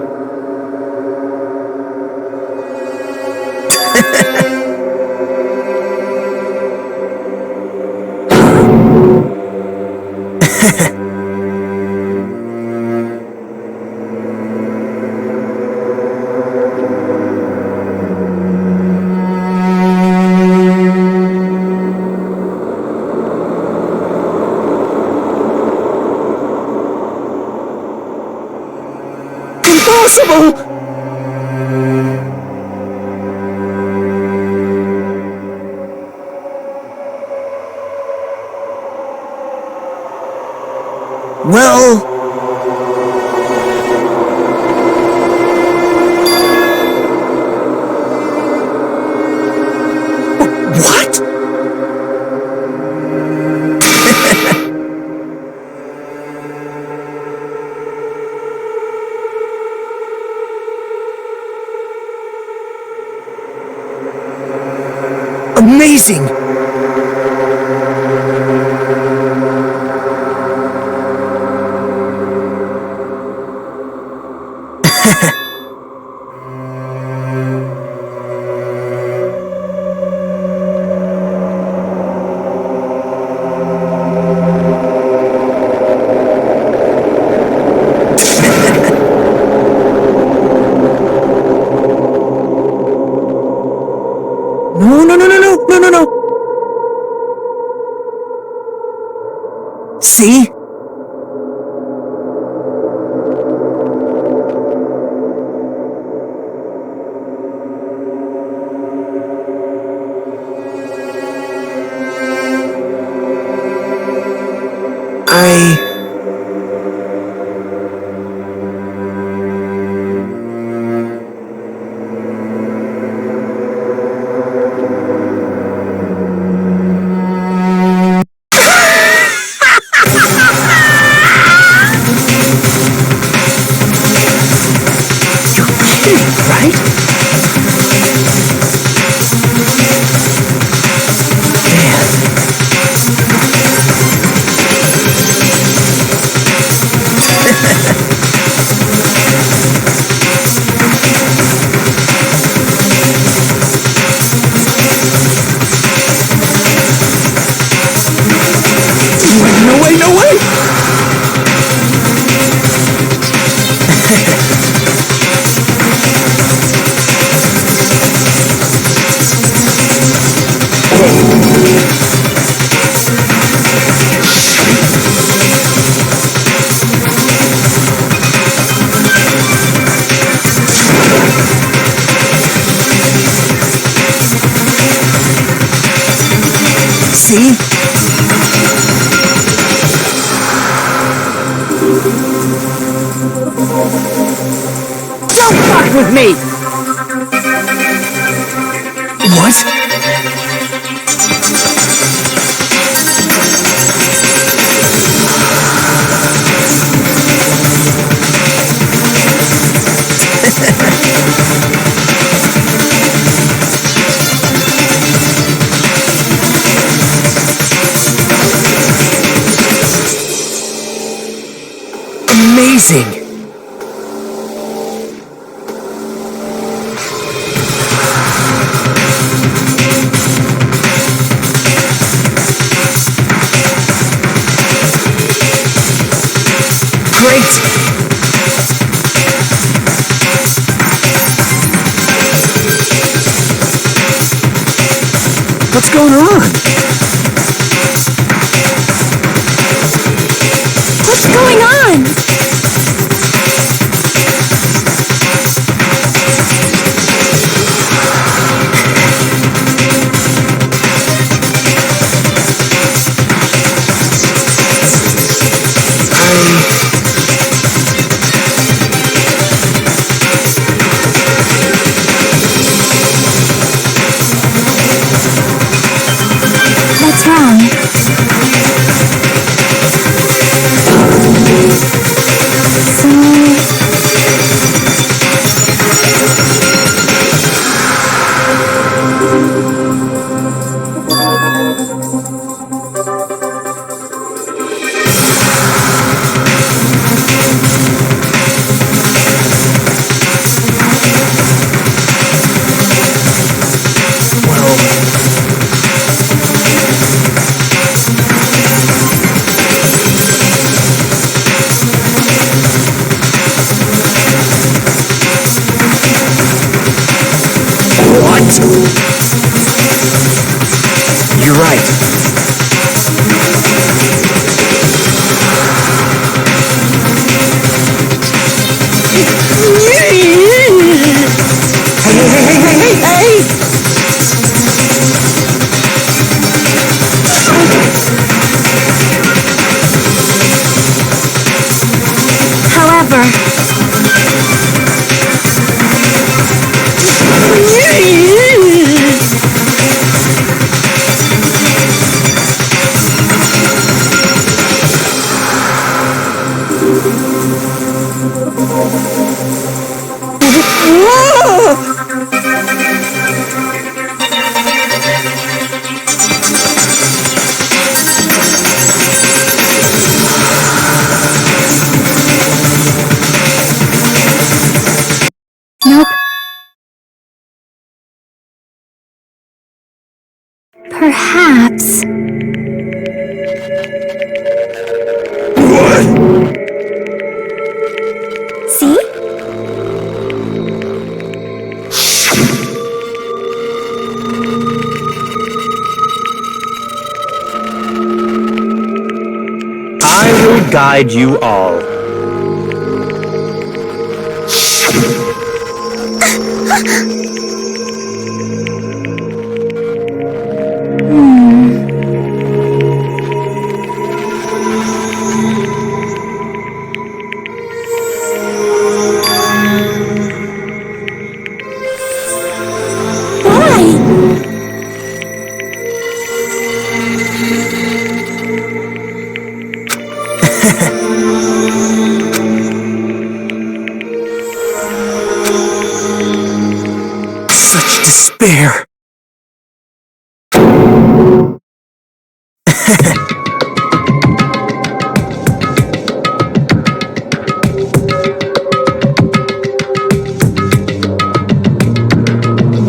Impossible! Well... What? Amazing! No. See? Right? No way! See? Don't fuck with me! What? Amazing! Great! What's going on? What's going on? What's wrong? So... Nope. Perhaps... See? I will guide you all. Such despair.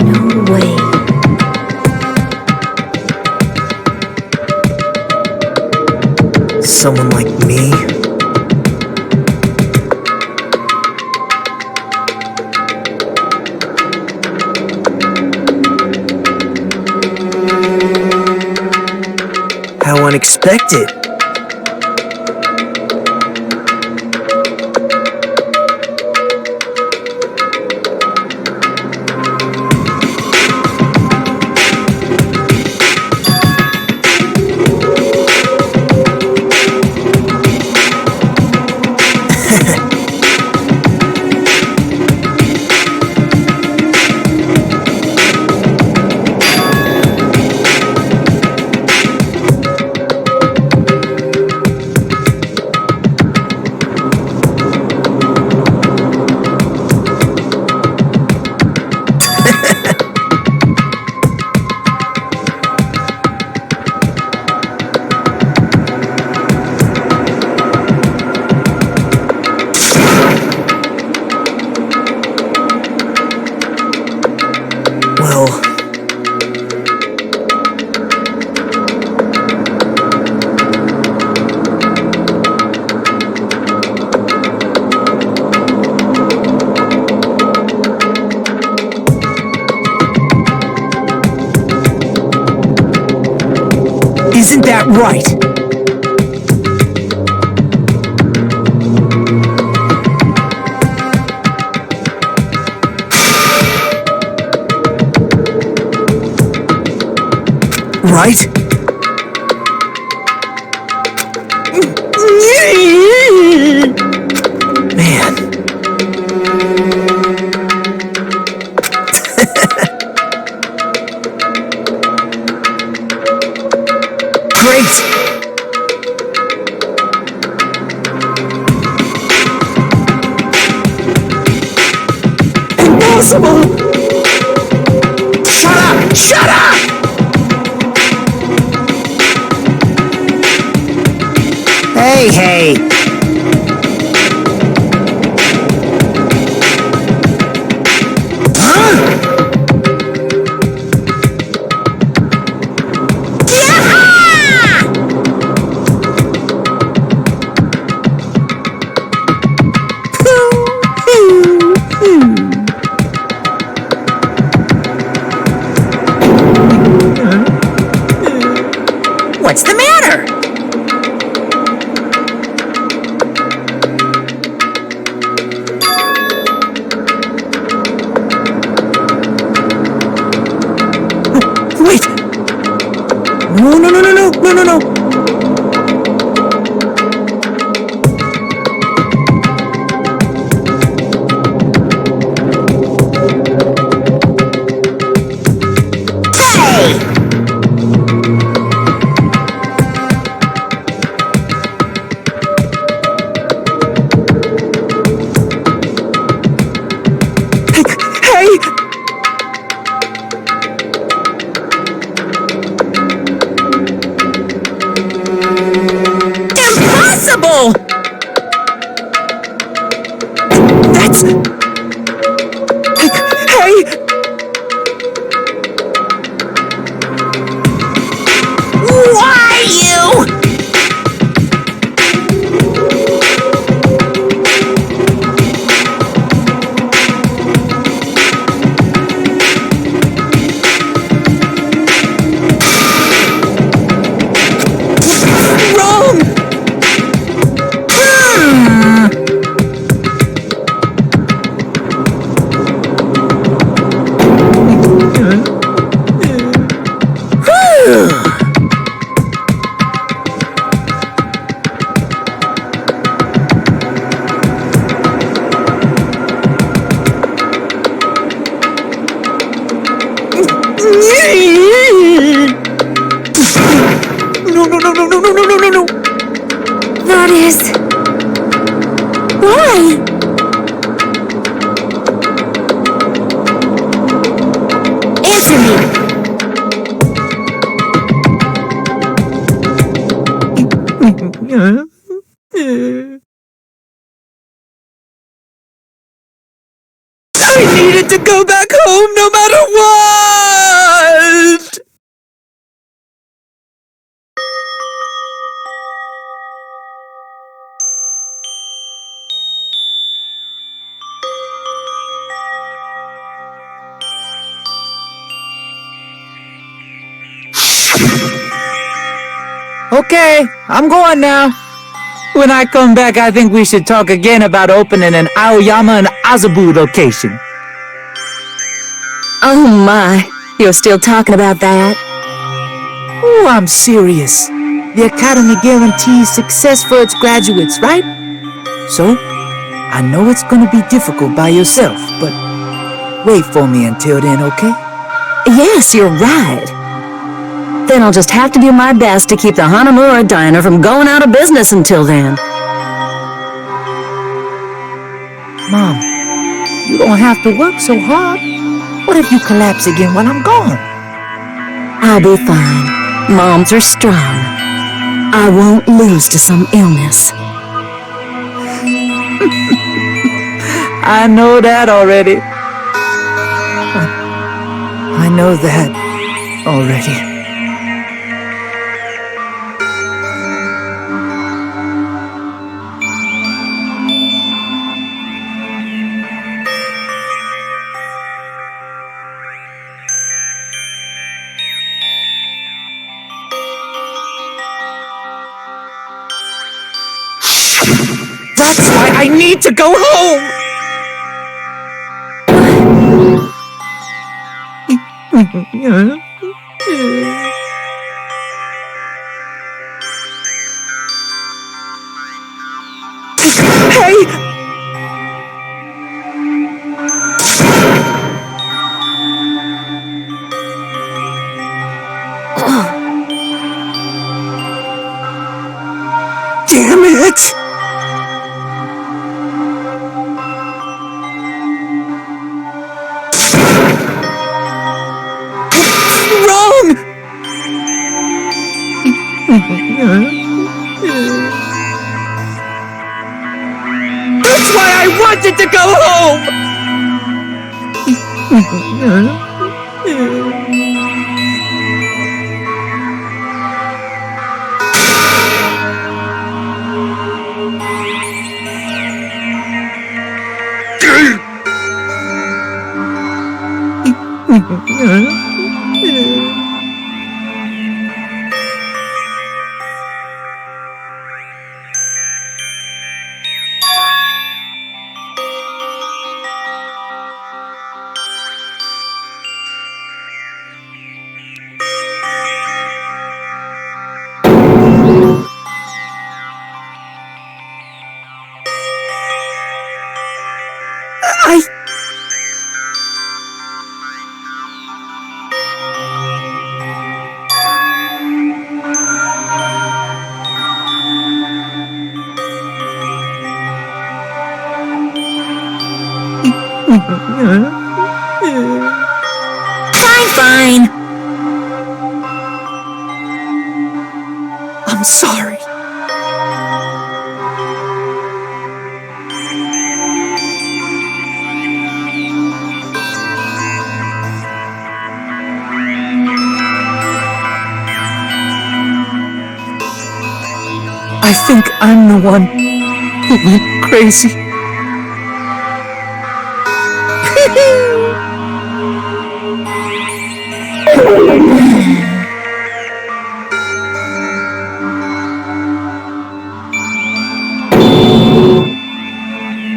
No way. Someone like me? How unexpected. Well, isn't that right? Right? Man. Great! Impossible! Shut up! Shut up! Hey, hey! What's the matter? Wait! No, no, no, no, no, no, no, no! no. That is... Why? Answer me! I needed to go back home no matter what! Okay, I'm going now. When I come back, I think we should talk again about opening an Aoyama and Azabu location. Oh my, you're still talking about that? Oh, I'm serious. The Academy guarantees success for its graduates, right? So, I know it's gonna be difficult by yourself, but wait for me until then, okay? Yes, you're right. Then I'll just have to do my best to keep the Hanamura Diner from going out of business until then. Mom, you don't have to work so hard. What if you collapse again while I'm gone? I'll be fine. Moms are strong. I won't lose to some illness. I know that already. I know that already. That's why I need to go home! Hey! Damn it! Wrong! That's why I wanted to go home! Fine. I'm sorry. I think I'm the one who went crazy.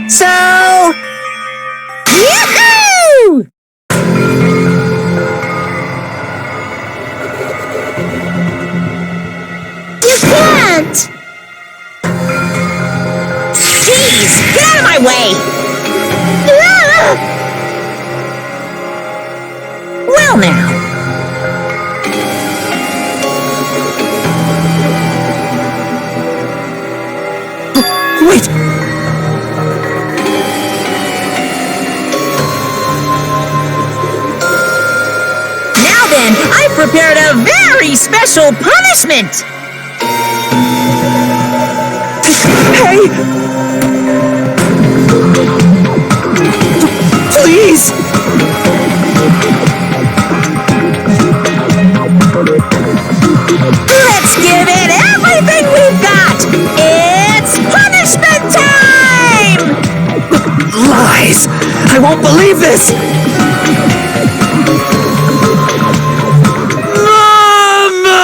So, yahoo! You can't! He's a very special punishment! Hey! Please! Let's give it everything we've got! It's punishment time! Lies! I won't believe this! Mama!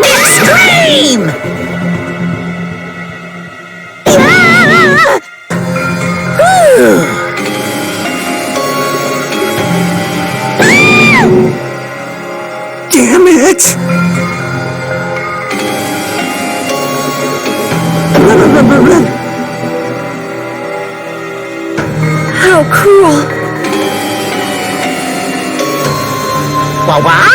Extreme! Damn it! How cruel! What?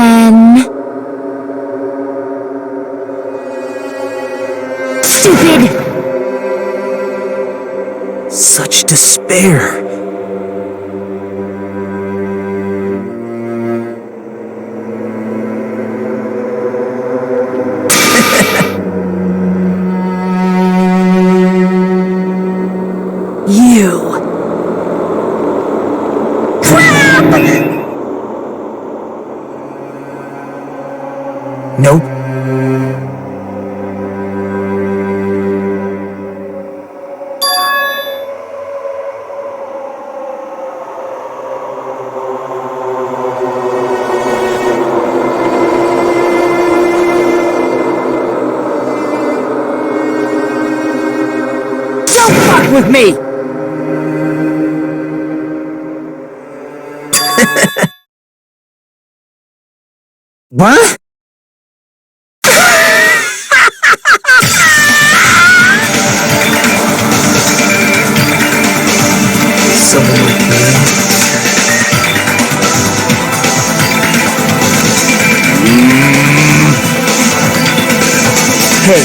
then... Stupid! Such despair. You! Nope. Don't fuck with me! What? Someone like me? Hey.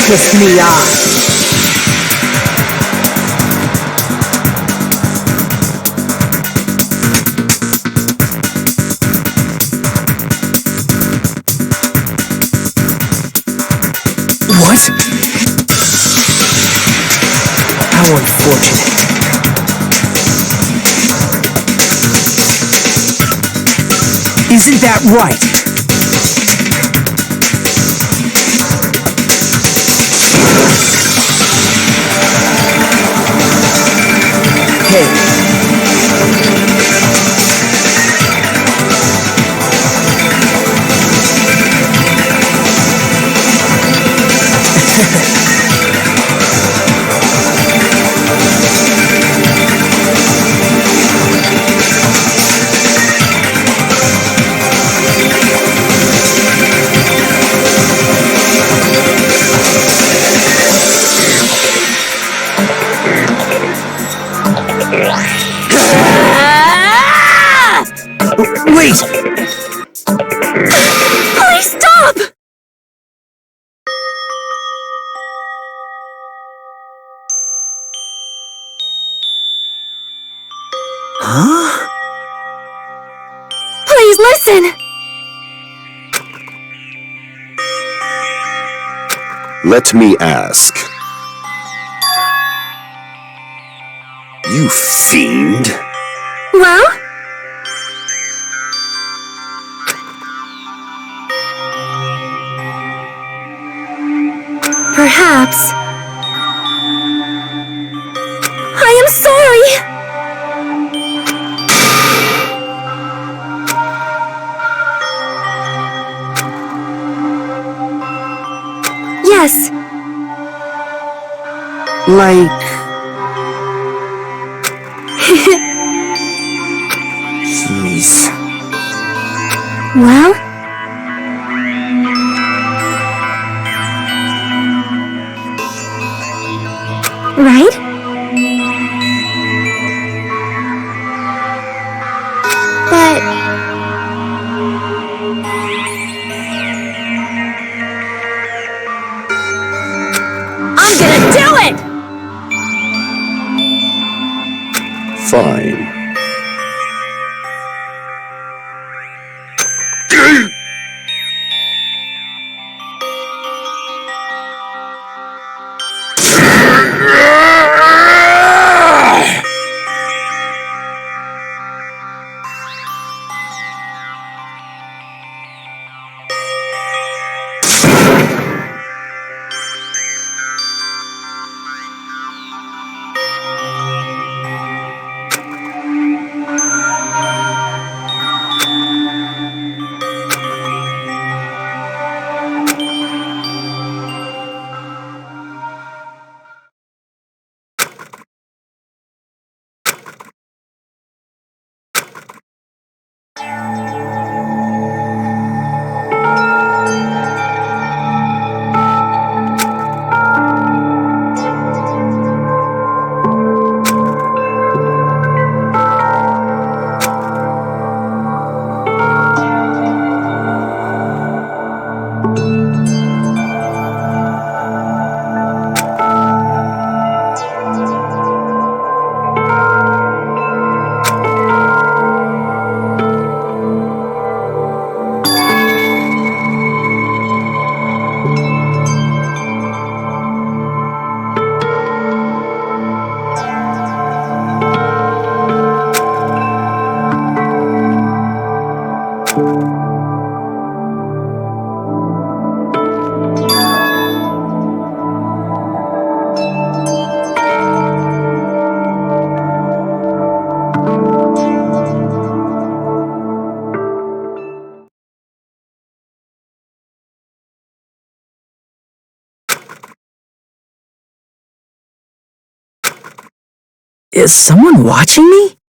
Piss me off. What? How unfortunate. Isn't that right? Wait! Please stop! Huh? Please listen! Let me ask. You fiend! Well? Perhaps. I am sorry! Yes. Like... Jeez. Well? Right? But... Fine. Is someone watching me?